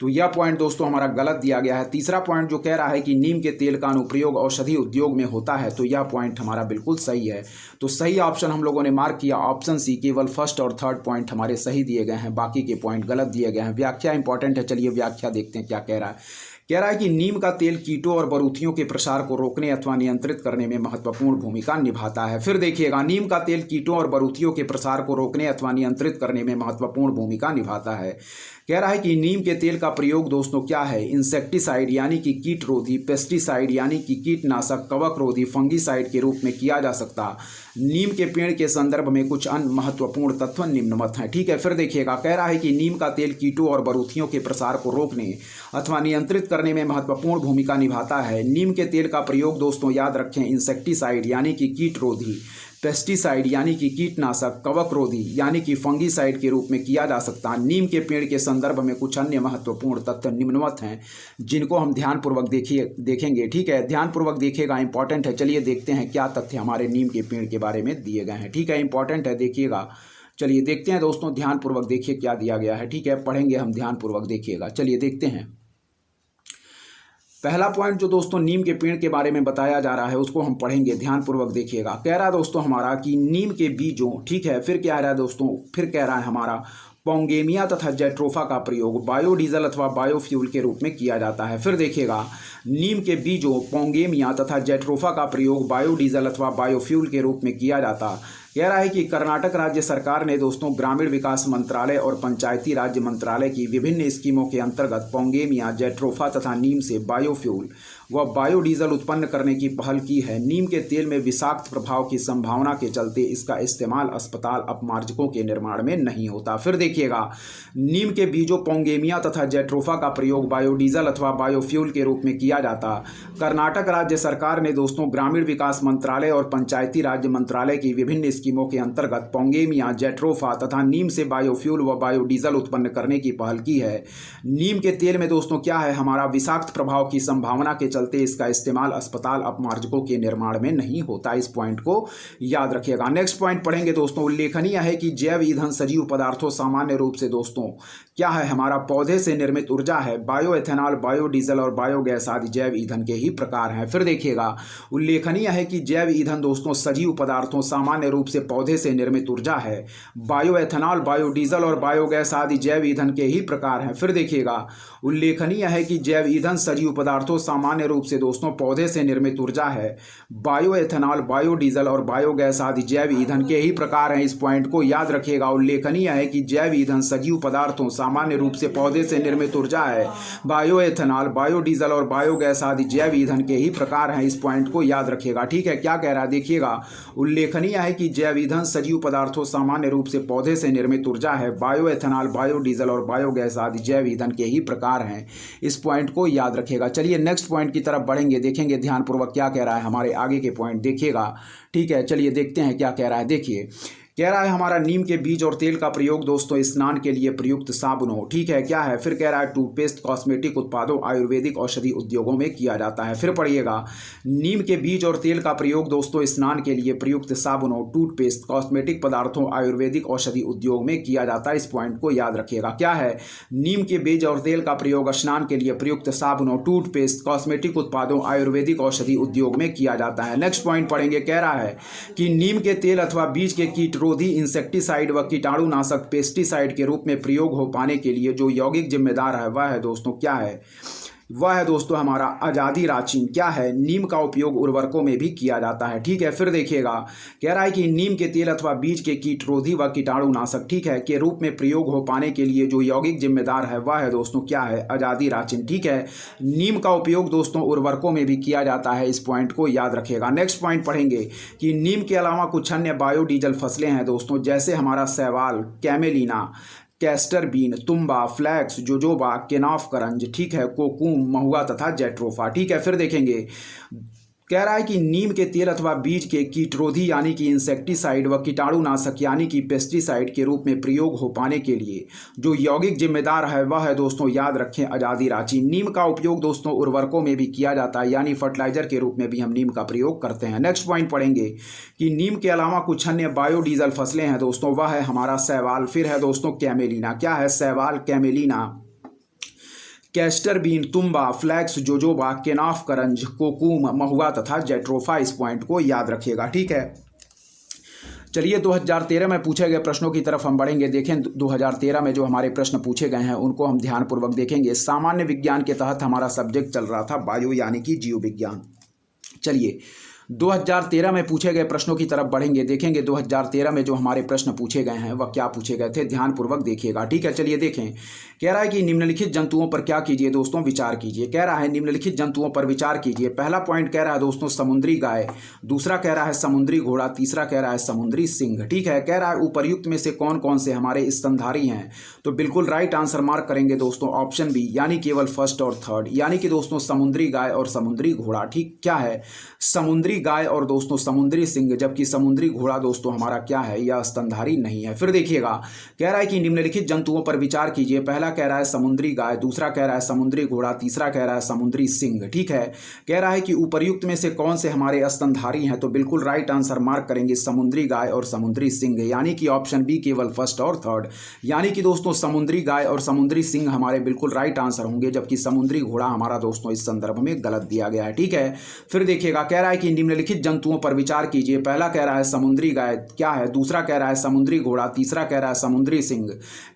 तो यह पॉइंट दोस्तों हमारा गलत दिया गया है। तीसरा पॉइंट जो कह रहा है कि नीम के तेल का अनुप्रयोग औषधि उद्योग में होता है, तो यह पॉइंट हमारा बिल्कुल सही है। तो सही ऑप्शन हम लोगों ने मार्क किया ऑप्शन सी, केवल फर्स्ट और थर्ड पॉइंट हमारे सही दिए गए हैं, बाकी के पॉइंट गलत दिए गए हैं। व्याख्या इंपॉर्टेंट है, चलिए व्याख्या देखते हैं क्या कह रहा है। कह रहा है कि नीम का तेल कीटों और बरूथियों के प्रसार को रोकने अथवा नियंत्रित करने में महत्वपूर्ण भूमिका निभाता है। फिर देखिएगा, नीम का तेल कीटों और बरूथियों के प्रसार को रोकने अथवा नियंत्रित करने में महत्वपूर्ण भूमिका निभाता है। कह रहा है कि नीम के तेल का प्रयोग दोस्तों क्या है, इंसेक्टिसाइड यानी कि कीटरोधी, पेस्टिसाइड यानी कि कीटनाशक, कवकरोधी, फंगिसाइड के रूप में किया जा सकता। नीम के पेड़ के संदर्भ में कुछ अन्य महत्वपूर्ण तत्व निम्नवत हैं। ठीक है, फिर देखिएगा, कह रहा है कि नीम का तेल कीटों और बरूथियों के प्रसार को रोकने अथवा नियंत्रित करने में महत्वपूर्ण भूमिका निभाता है। नीम के तेल का प्रयोग दोस्तों याद रखें, इंसेक्टिसाइड यानी कि कीटरोधी, पेस्टिसाइड यानी कि कीटनाशक, कवकरोधी यानी कि फंगिसाइड के रूप में किया जा सकता है। नीम के पेड़ के संदर्भ में कुछ अन्य महत्वपूर्ण तथ्य निम्नवत हैं जिनको हम ध्यानपूर्वक देखेंगे। ठीक है, ध्यानपूर्वक देखिएगा, इंपॉर्टेंट है। चलिए देखते हैं क्या तथ्य हमारे नीम के पेड़ के बारे में दिए गए हैं। ठीक है, इंपॉर्टेंट है, देखिएगा। चलिए देखते हैं दोस्तों, ध्यानपूर्वक देखिए क्या दिया गया है। ठीक है, पढ़ेंगे हम, ध्यानपूर्वक देखिएगा। चलिए देखते हैं। पहला पॉइंट जो दोस्तों नीम के पेड़ के बारे में बताया जा रहा है उसको हम पढ़ेंगे, ध्यानपूर्वक देखिएगा। कह रहा है दोस्तों हमारा कि नीम के बीजों, ठीक है, फिर क्या रहा है दोस्तों, फिर कह रहा है हमारा पोंगेमिया तथा जेट्रोफा का प्रयोग बायोडीजल अथवा बायोफ्यूल के रूप में किया जाता है। फिर देखिएगा, नीम के बीजों, पोंगेमिया तथा जेट्रोफा का प्रयोग बायोडीजल अथवा बायोफ्यूल के रूप में किया जाता। कह रहा है कि कर्नाटक राज्य सरकार ने दोस्तों ग्रामीण विकास मंत्रालय और पंचायती राज्य मंत्रालय की विभिन्न स्कीमों के अंतर्गत पोंगेमिया, जेट्रोफा तथा नीम से बायोफ्यूल व बायोडीजल उत्पन्न करने की पहल की है। नीम के तेल में विषाक्त प्रभाव की संभावना के चलते इसका इस्तेमाल अस्पताल अपमार्जकों के निर्माण में नहीं होता। फिर देखिएगा, नीम के बीजों, पोंगेमिया तथा जेट्रोफा का प्रयोग बायोडीजल अथवा बायोफ्यूल के रूप में किया जाता। कर्नाटक राज्य सरकार ने दोस्तों ग्रामीण विकास मंत्रालय और पंचायती राज्य मंत्रालय की विभिन्न स्कीमों के अंतर्गत पोंगेमिया, जेट्रोफा तथा नीम से बायोफ्यूल व बायोडीजल उत्पन्न करने की पहल की है। नीम के तेल में दोस्तों क्या है, हमारा विषाक्त प्रभाव की संभावना के चलते इसका इस्तेमाल अस्पताल अपमार्जकों के निर्माण में नहीं होता। इस पॉइंट को याद रखिएगा। नेक्स्ट पॉइंट पढ़ेंगे दोस्तों, उल्लेखनीय है कि जैव ईंधन सजीव पदार्थों सामान्य रूप से दोस्तों क्या है, हमारा पौधे से निर्मित ऊर्जा है। बायोएथेनॉल, बायोडीजल और बायोगैस आदि जैव ईंधन के ही प्रकार हैं। फिर देखिएगा, उल्लेखनीय है कि जैव ईंधन दोस्तों सजीव पदार्थों सामान्य रूप से पौधे से निर्मित ऊर्जा है। बायोएथेनॉल, बायोडीजल और बायोगैस आदि जैव ईंधन के ही प्रकार हैं। फिर देखिएगा, उल्लेखनीय है कि जैव ईंधन सजीव पदार्थों सामान्य रूप से दोस्तों पौधे से निर्मित ऊर्जा है। बायोएथेनॉल, बायोडीजल और बायोगैस आदि जैव ईंधन के ही प्रकार हैं। इस पॉइंट को याद रखिएगा। उल्लेखनीय है कि जैव ईंधन सजीव पदार्थों सामान्य रूप से पौधे से निर्मित ऊर्जा है। बायोएथेनॉल, बायोडीजल और बायोगैस आदि जैव ईंधन के ही प्रकार हैं। इस पॉइंट को याद रखिएगा। ठीक है, क्या कह रहा है देखिएगा, उल्लेखनीय है कि जैव ईंधन सजीव पदार्थों सामान्य रूप से पौधे से निर्मित ऊर्जा है। बायोएथेनॉल, बायोडीजल और बायोगैस आदि जैव ईंधन के ही प्रकार हैं। इस पॉइंट को याद रखिएगा। चलिए नेक्स्ट पॉइंट की तरफ बढ़ेंगे, देखेंगे ध्यानपूर्वक क्या कह रहा है, हमारे आगे के पॉइंट देखिएगा। ठीक है, चलिए देखते हैं क्या कह रहा है। देखिए, कह रहा है हमारा नीम के बीज और तेल का प्रयोग दोस्तों स्नान के लिए प्रयुक्त साबुनों, ठीक है, क्या है, फिर कह रहा है टूथपेस्ट, कॉस्मेटिक उत्पादों, आयुर्वेदिक औषधि उद्योगों में किया जाता है। फिर पढ़िएगा, नीम के बीज और तेल का प्रयोग दोस्तों स्नान के लिए प्रयुक्त साबुनों, टूथपेस्ट, कॉस्मेटिक पदार्थों, आयुर्वेदिक औषधि उद्योग में किया जाता है। इस पॉइंट को याद रखिएगा। क्या है, नीम के बीज और तेल का प्रयोग स्नान के लिए प्रयुक्त साबुनों, टूथपेस्ट, कॉस्मेटिक उत्पादों, आयुर्वेदिक औषधि उद्योग में किया जाता है। नेक्स्ट पॉइंट पढ़ेंगे, कह रहा है कि नीम के तेल अथवा बीज के कीट रोधी, इंसेक्टिसाइड व कीटाणुनाशक, पेस्टिसाइड के रूप में प्रयोग हो पाने के लिए जो यौगिक जिम्मेदार है वह है दोस्तों क्या है, वह है दोस्तों हमारा अजादिराचिन। क्या है, नीम का उपयोग उर्वरकों में भी किया जाता है। ठीक है, फिर देखिएगा, कह रहा है कि नीम के तेल अथवा बीज के कीटरोधी व कीटाणुनाशक, ठीक है, के रूप में प्रयोग हो पाने के लिए जो यौगिक जिम्मेदार है वह है दोस्तों क्या है, अजादिराचिन। ठीक है, नीम का उपयोग दोस्तों उर्वरकों में भी किया जाता है। इस पॉइंट को याद रखिएगा। नेक्स्ट पॉइंट पढ़ेंगे कि नीम के अलावा कुछ अन्य बायोडीजल फसलें हैं दोस्तों, जैसे हमारा शैवाल, कैमेलिना, कैस्टर बीन, तुम्बा, फ्लैक्स, जोजोबा, केनाफ करंज, ठीक है, कोकूम, महुआ तथा जेट्रोफा। ठीक है, फिर देखेंगे, कह रहा है कि नीम के तेल अथवा बीज के कीटरोधी यानी कि इंसेक्टिसाइड व कीटाणुनाशक यानी कि पेस्टिसाइड के रूप में प्रयोग हो पाने के लिए जो यौगिक जिम्मेदार है वह है दोस्तों याद रखें अजादिराचिन। नीम का उपयोग दोस्तों उर्वरकों में भी किया जाता है, यानी फर्टिलाइजर के रूप में भी हम नीम का प्रयोग करते हैं। नेक्स्ट पॉइंट पढ़ेंगे कि नीम के अलावा कुछ अन्य बायोडीजल फसलें हैं दोस्तों, वह है हमारा शैवाल, फिर है दोस्तों कैमेलिना। क्या है, शैवाल, कैमेलिना, कैस्टर बीन, तुम्बा, फ्लैक्स, जोजोबा, केनाफ करंज, कोकूम, महुआ तथा जेट्रोफा। इस पॉइंट को याद रखिएगा। ठीक है, चलिए 2013 में पूछे गए प्रश्नों की तरफ हम बढ़ेंगे। देखें 2013 में जो हमारे प्रश्न पूछे गए हैं उनको हम ध्यानपूर्वक देखेंगे। सामान्य विज्ञान के तहत हमारा सब्जेक्ट चल रहा था बायो यानी कि जीव विज्ञान। चलिए 2013 में पूछे गए प्रश्नों की तरफ बढ़ेंगे। देखेंगे 2013 में जो हमारे प्रश्न पूछे गए हैं वह क्या पूछे गए थे, ध्यानपूर्वक देखिएगा। ठीक है, चलिए देखें। कह रहा है कि निम्नलिखित जंतुओं पर क्या कीजिए दोस्तों, विचार कीजिए। कह रहा है निम्नलिखित जंतुओं पर विचार कीजिए। पहला पॉइंट कह रहा है दोस्तों समुद्री गाय, दूसरा कह रहा है समुद्री घोड़ा, तीसरा कह रहा है समुद्री सिंह। ठीक है, कह रहा है उपर्युक्त में से कौन कौन से हमारे स्तनधारी हैं, तो बिल्कुल राइट आंसर मार्क करेंगे दोस्तों ऑप्शन बी, यानी केवल फर्स्ट और थर्ड, यानी कि दोस्तों समुद्री गाय और समुद्री घोड़ा। ठीक, क्या है समुद्री गाय और दोस्तों समुद्री सिंह, जबकि समुद्री घोड़ा दोस्तों हमारा क्या है, यह स्तनधारी नहीं है। फिर देखिएगा, कह रहा है कि निम्नलिखित जंतुओं पर विचार कीजिए। पहला कह रहा है समुद्री गाय, दूसरा कह रहा है समुद्री घोड़ा, तीसरा कह रहा है समुद्री सिंह। ठीक है, कह रहा है कि उपर्युक्त में से कौन से हमारे स्तनधारी हैं, तो बिल्कुल राइट आंसर मार्क करेंगे समुद्री गाय और समुद्री सिंह, यानी कि ऑप्शन बी केवल फर्स्ट और थर्ड, यानी कि दोस्तों समुद्री गाय और समुद्री सिंह हमारे बिल्कुल राइट आंसर होंगे, जबकि समुद्री घोड़ा हमारा दोस्तों इस संदर्भ में गलत दिया गया है। ठीक है, फिर देखिएगा, कह रहा है कि निम्नलिखित जंतुओं पर विचार कीजिए। पहला कह रहा है समुद्री गाय, क्या है, दूसरा कह रहा है समुद्री घोड़ा, तीसरा कह रहा है समुद्री सिंह।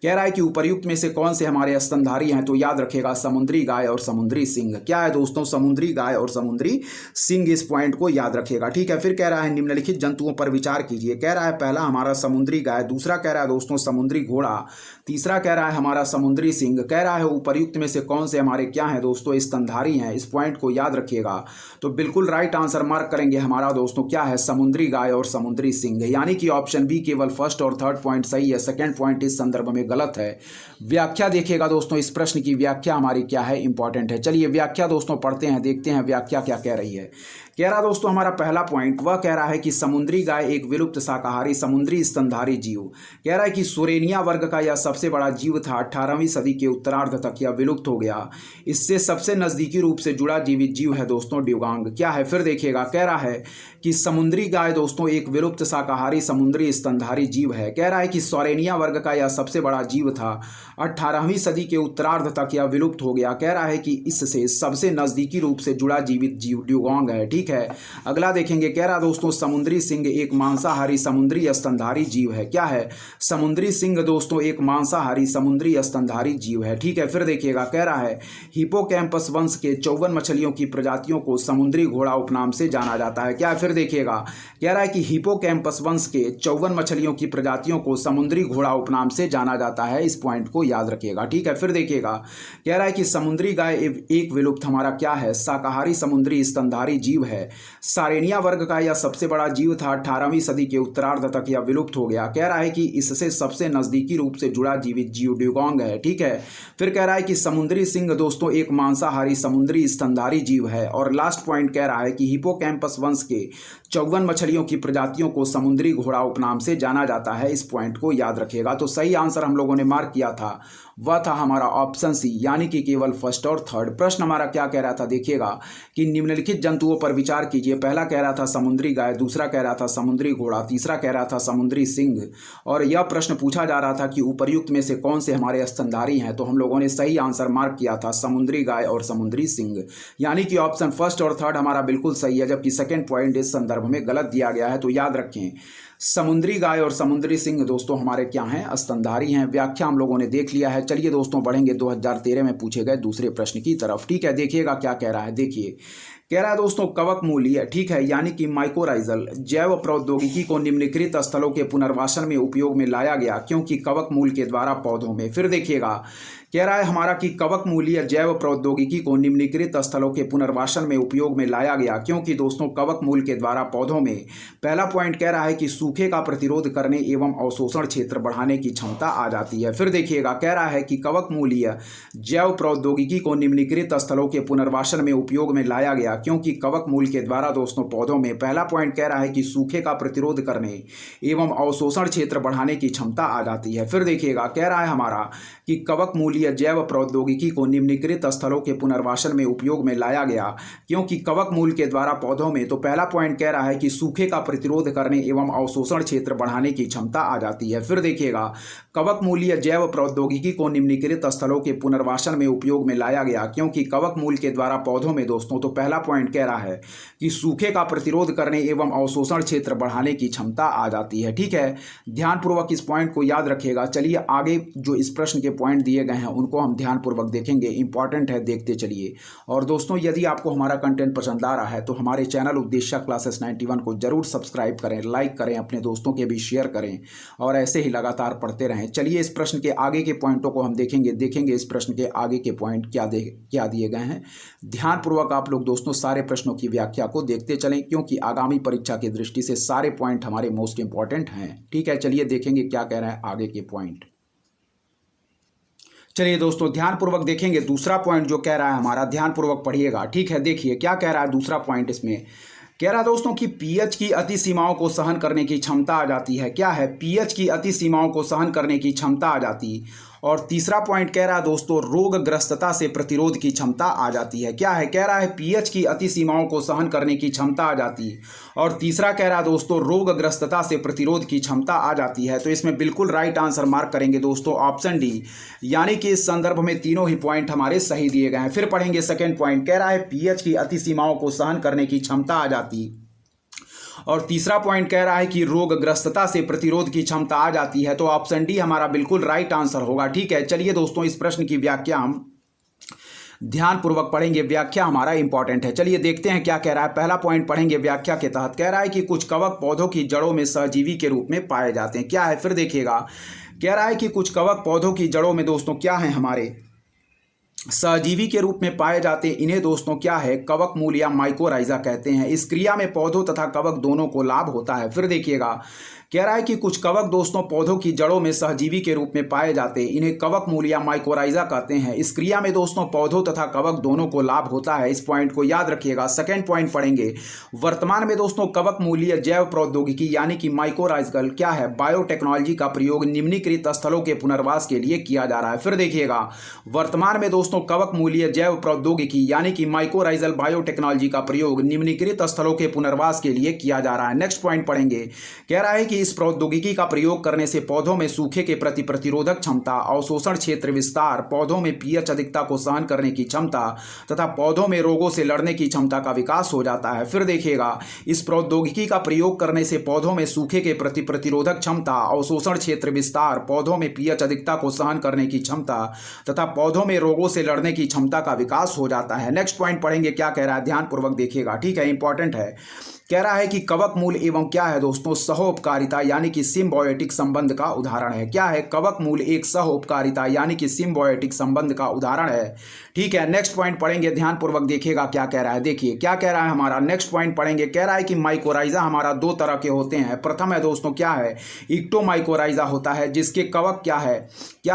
कह रहा है कि उपर्युक्त में से कौन से हमारे स्तनधारी हैं, तो याद रखिएगा समुद्री गाय और समुद्री सिंह। क्या है दोस्तों, समुद्री गाय और समुद्री सिंह, इस पॉइंट को याद रखिएगा। ठीक है, फिर कह रहा है निम्नलिखित जंतुओं पर विचार कीजिए। कह रहा है पहला हमारा समुद्री गाय, दूसरा कह रहा है दोस्तों समुद्री घोड़ा, तीसरा कह रहा है हमारा समुद्री सिंह। कह रहा है उपर्युक्त में से कौन से हमारे क्या है दोस्तों स्तनधारी हैं, इस पॉइंट को याद रखिएगा। तो बिल्कुल राइट आंसर मार्क करेंगे हमारा दोस्तों क्या है, समुद्री गाय और समुद्री सिंह, यानी कि ऑप्शन बी केवल फर्स्ट और थर्ड पॉइंट सही है, सेकंड पॉइंट इस संदर्भ में गलत है। व्याख्या देखिएगा दोस्तों, इस प्रश्न की व्याख्या हमारी क्या है, इंपॉर्टेंट है। चलिए व्याख्या दोस्तों पढ़ते हैं, देखते हैं व्याख्या क्या कह रही है। कह रहा दोस्तों हमारा पहला पॉइंट वह कह रहा है कि समुद्री गाय एक विलुप्त शाकाहारी समुद्री स्तनधारी जीव। कह रहा है कि सुरेनिया वर्ग का यह सबसे बड़ा जीव था, 18वीं सदी के उत्तरार्ध तक यह विलुप्त हो गया। इससे सबसे नजदीकी रूप से जुड़ा जीवित जीव है दोस्तों ड्यूगांग। क्या है, फिर देखिएगा, कह रहा है कि समुद्री गाय दोस्तों एक विलुप्त शाकाहारी समुद्री स्तनधारी जीव है। कह रहा है कि सौरेनिया वर्ग का यह सबसे बड़ा जीव था, 18वीं सदी के उत्तरार्ध तक यह विलुप्त हो गया। कह रहा है कि इससे सबसे नजदीकी रूप से जुड़ा जीवित जीव ड्यूगांग है। ठीक है, अगला देखेंगे। कह रहा दोस्तों समुद्री सिंह एक मांसाहारी समुद्री स्तनधारी जीव है। क्या है, समुद्री सिंह दोस्तों एक मांसाहारी समुद्री स्तनधारी जीव है। ठीक है, फिर देखिएगा, कह रहा है हिपोकैम्पस वंश के 54 मछलियों की प्रजातियों को समुद्री घोड़ा उपनाम से जाना जाता है। क्या है, फिर देखिएगा, कह रहा है कि हिपोकैम्पस वंश के 54 मछलियों की प्रजातियों को समुद्री घोड़ा उपनाम से जाना जाता है, इस पॉइंट को याद रखिएगा। ठीक है, फिर देखिएगा, कह रहा है कि समुद्री गाय एक विलुप्त हमारा क्या है, शाकाहारी समुद्री स्तनधारी जीव है। सारेनिया वर्ग का यह सबसे बड़ा जीव था, 18वीं सदी के उत्तरार्ध तक यह विलुप्त हो गया। कह रहा है कि इससे सबसे नजदीकी रूप से जुड़ा जीवित जीव ड्यूगांग है। ठीक है, फिर कह रहा है कि समुद्री सिंह दोस्तों एक मांसाहारी समुद्री स्तनधारी जीव है। और लास्ट पॉइंट कह रहा है कि हिपोकैम्पस वंश के 54 मछलियों की प्रजातियों को समुद्री घोड़ा उपनाम से जाना जाता है, इस पॉइंट को याद रखिएगा। तो सही आंसर हम लोगों ने मार्क किया था वह था हमारा ऑप्शन सी, यानी कि केवल फर्स्ट और थर्ड। प्रश्न हमारा क्या कह रहा था, देखिएगा कि निम्नलिखित जंतुओं पर विचार कीजिए। पहला कह रहा था समुद्री गाय, दूसरा कह रहा था समुद्री घोड़ा, तीसरा कह रहा था समुद्री सिंह। और यह प्रश्न पूछा जा रहा था कि उपर्युक्त में से कौन से हमारे स्तनधारी हैं, तो हम लोगों ने सही आंसर मार्क किया था समुद्री गाय और समुद्री सिंह, यानी कि ऑप्शन फर्स्ट और थर्ड हमारा बिल्कुल सही है, जबकि सेकेंड पॉइंट इस संदर्भ में गलत दिया गया है। तो याद रखें समुद्री गाय और समुद्री सिंह दोस्तों हमारे क्या हैं, स्तनधारी हैं। व्याख्या हम लोगों ने देख लिया है। चलिए दोस्तों बढ़ेंगे 2013 में पूछे गए दूसरे प्रश्न की तरफ। ठीक है, देखिएगा क्या कह रहा है। देखिए, कह रहा है दोस्तों कवक मूलीय, ठीक है, यानी कि माइकोराइजल जैव प्रौद्योगिकी को निम्नलिखित स्थलों के पुनर्वासन में उपयोग में लाया गया, क्योंकि कवक मूल के द्वारा पौधों में। फिर देखिएगा, कह रहा है हमारा कि कवक मूलीय जैव प्रौद्योगिकी को निम्नलिखित स्थलों के पुनर्वासन में उपयोग में लाया गया, क्योंकि दोस्तों कवक मूल के द्वारा पौधों में। पहला पॉइंट कह रहा है कि सूखे का प्रतिरोध करने एवं अवशोषण क्षेत्र बढ़ाने की क्षमता आ जाती है। फिर देखिएगा, कह रहा है कि कवक मूलीय जैव प्रौद्योगिकी को निम्नलिखित स्थलों के पुनर्वासन में उपयोग में लाया गया, क्योंकि कवक मूल के द्वारा दोस्तों पौधों में। पहला पॉइंट कह रहा है कि सूखे का प्रतिरोध करने एवं अवशोषण क्षेत्र बढ़ाने की क्षमता आ जाती है। फिर देखिएगा, कह रहा है हमारा कि कवक मूलीय जैव प्रौद्योगिकी को निम्नलिखित स्थलों के पुनर्वासन में उपयोग में लाया गया, क्योंकि कवक मूल के द्वारा पौधों में। तो पहला पॉइंट कह रहा है कि सूखे का प्रतिरोध करने एवं अवशोषण क्षेत्र बढ़ाने की क्षमता आ जाती है। फिर देखिएगा, कवक मूलीय जैव प्रौद्योगिकी को निम्नलिखित स्थलों के पुनर्वासन में उपयोग में लाया गया, क्योंकि कवक मूल के द्वारा पौधों में दोस्तों। तो पहला पॉइंट कह रहा है कि सूखे का प्रतिरोध करने एवं अवशोषण क्षेत्र बढ़ाने की क्षमता आ जाती है। ठीक है, ध्यानपूर्वक इस पॉइंट को याद रखिएगा। चलिए आगे जो इस प्रश्न के पॉइंट दिए गए हैं उनको हम ध्यानपूर्वक देखेंगे, इंपॉर्टेंट है, देखते चलिए। और दोस्तों यदि आपको हमारा कंटेंट पसंद आ रहा है तो हमारे चैनल उपदेशा क्लासेस 91 को जरूर सब्सक्राइब करें, लाइक करें, अपने दोस्तों के भी शेयर करें और ऐसे ही लगातार पढ़ते रहें। चलिए इस प्रश्न के आगे के पॉइंटों को हम देखेंगे इस प्रश्न के आगे के पॉइंट क्या दिए गए हैं। ध्यानपूर्वक आप लोग दोस्तों सारे प्रश्नों की व्याख्या को देखते चलें, क्योंकि आगामी परीक्षा की दृष्टि से सारे पॉइंट हमारे मोस्ट इंपॉर्टेंट हैं। ठीक है, चलिए देखेंगे क्या कह रहे हैं आगे के पॉइंट। चलिए दोस्तों ध्यानपूर्वक देखेंगे दूसरा पॉइंट जो कह रहा है हमारा, ध्यानपूर्वक पढ़िएगा। ठीक है, देखिए क्या कह रहा है दूसरा पॉइंट। इसमें कह रहा है दोस्तों कि पीएच की अति सीमाओं को सहन करने की क्षमता आ जाती है। क्या है? पीएच की अति सीमाओं को सहन करने की क्षमता आ जाती। और तीसरा पॉइंट कह रहा है दोस्तों रोगग्रस्तता से प्रतिरोध की क्षमता आ जाती है। क्या है? कह रहा है पीएच की अति सीमाओं को सहन करने की क्षमता आ जाती। और तीसरा कह रहा है दोस्तों रोगग्रस्तता से प्रतिरोध की क्षमता आ जाती है। तो इसमें बिल्कुल राइट आंसर मार्क करेंगे दोस्तों ऑप्शन डी, यानी कि इस संदर्भ में तीनों ही पॉइंट हमारे सही दिए गए हैं। फिर पढ़ेंगे सेकेंड पॉइंट। कह रहा है पीएच की अति सीमाओं को सहन करने की क्षमता आ जाती। और तीसरा पॉइंट कह रहा है कि रोगग्रस्तता से प्रतिरोध की क्षमता आ जाती है। तो ऑप्शन डी हमारा बिल्कुल राइट आंसर होगा। ठीक है, चलिए दोस्तों इस प्रश्न की व्याख्या हम ध्यानपूर्वक पढ़ेंगे, व्याख्या हमारा इंपॉर्टेंट है। चलिए देखते हैं क्या कह रहा है। पहला पॉइंट पढ़ेंगे व्याख्या के तहत। कह रहा है कि कुछ कवक पौधों की जड़ों में सहजीवी के रूप में पाए जाते हैं। क्या है? फिर देखिएगा, कह रहा है कि कुछ कवक पौधों की जड़ों में दोस्तों क्या है हमारे सहजीवी के रूप में पाए जाते हैं। इन्हें दोस्तों क्या है कवक मूल या माइकोराइजा कहते हैं। इस क्रिया में पौधों तथा कवक दोनों को लाभ होता है। फिर देखिएगा, कह रहा है कि कुछ कवक दोस्तों पौधों की जड़ों में सहजीवी के रूप में पाए जाते हैं। इन्हें कवक मूल या माइकोराइजा कहते हैं। इस क्रिया में दोस्तों पौधों तथा कवक दोनों को लाभ होता है। इस पॉइंट को याद रखिएगा। सेकेंड पॉइंट पढ़ेंगे, वर्तमान में दोस्तों कवक मूलीय जैव प्रौद्योगिकी यानी कि माइकोराइजल क्या है बायोटेक्नोलॉजी का प्रयोग निम्नलिखित स्थलों के पुनर्वास के लिए किया जा रहा है। फिर देखिएगा, वर्तमान में दोस्तों कवक मूलीय जैव प्रौद्योगिकी यानी कि माइकोराइजल बायोटेक्नोलॉजी का प्रयोग निम्नलिखित स्थलों के पुनर्वास के लिए किया जा रहा है। नेक्स्ट पॉइंट पढ़ेंगे, कह रहा है कि इस प्रौद्योगिकी का प्रयोग करने से पौधों में सूखे के प्रति प्रतिरोधक क्षमता, अवशोषण क्षेत्र विस्तार, पौधों में पीएच अधिकता को सहन करने की क्षमता तथा पौधों में रोगों से लड़ने की क्षमता का विकास हो जाता है। फिर देखिएगा, इस प्रौद्योगिकी का प्रयोग करने से पौधों में सूखे के प्रति प्रतिरोधक क्षमता, अवशोषण क्षेत्र विस्तार, पौधों में पीएच अधिकता को सहन करने की क्षमता तथा पौधों में रोगों से लड़ने की क्षमता का विकास हो जाता है। नेक्स्ट पॉइंट पढ़ेंगे क्या कह रहा है, ध्यानपूर्वक देखिएगा। ठीक है, इंपॉर्टेंट है। कह रहा है कि कवक मूल एवं क्या है दोस्तों सहोपकारिता यानी कि सिम्बायोटिक संबंध का उदाहरण है। क्या है? कवक मूल एक सहोपकारिता यानी कि सिम्बायोटिक संबंध का उदाहरण है। ठीक है, नेक्स्ट पॉइंट पढ़ेंगे, ध्यानपूर्वक देखिएगा क्या कह रहा है। देखिए क्या कह रहा है हमारा, नेक्स्ट पॉइंट पढ़ेंगे। कह रहा है कि माइकोराइजा हमारा दो तरह के होते हैं। प्रथम है दोस्तों क्या है इक्टोमाइकोराइजा होता है, जिसके कवक क्या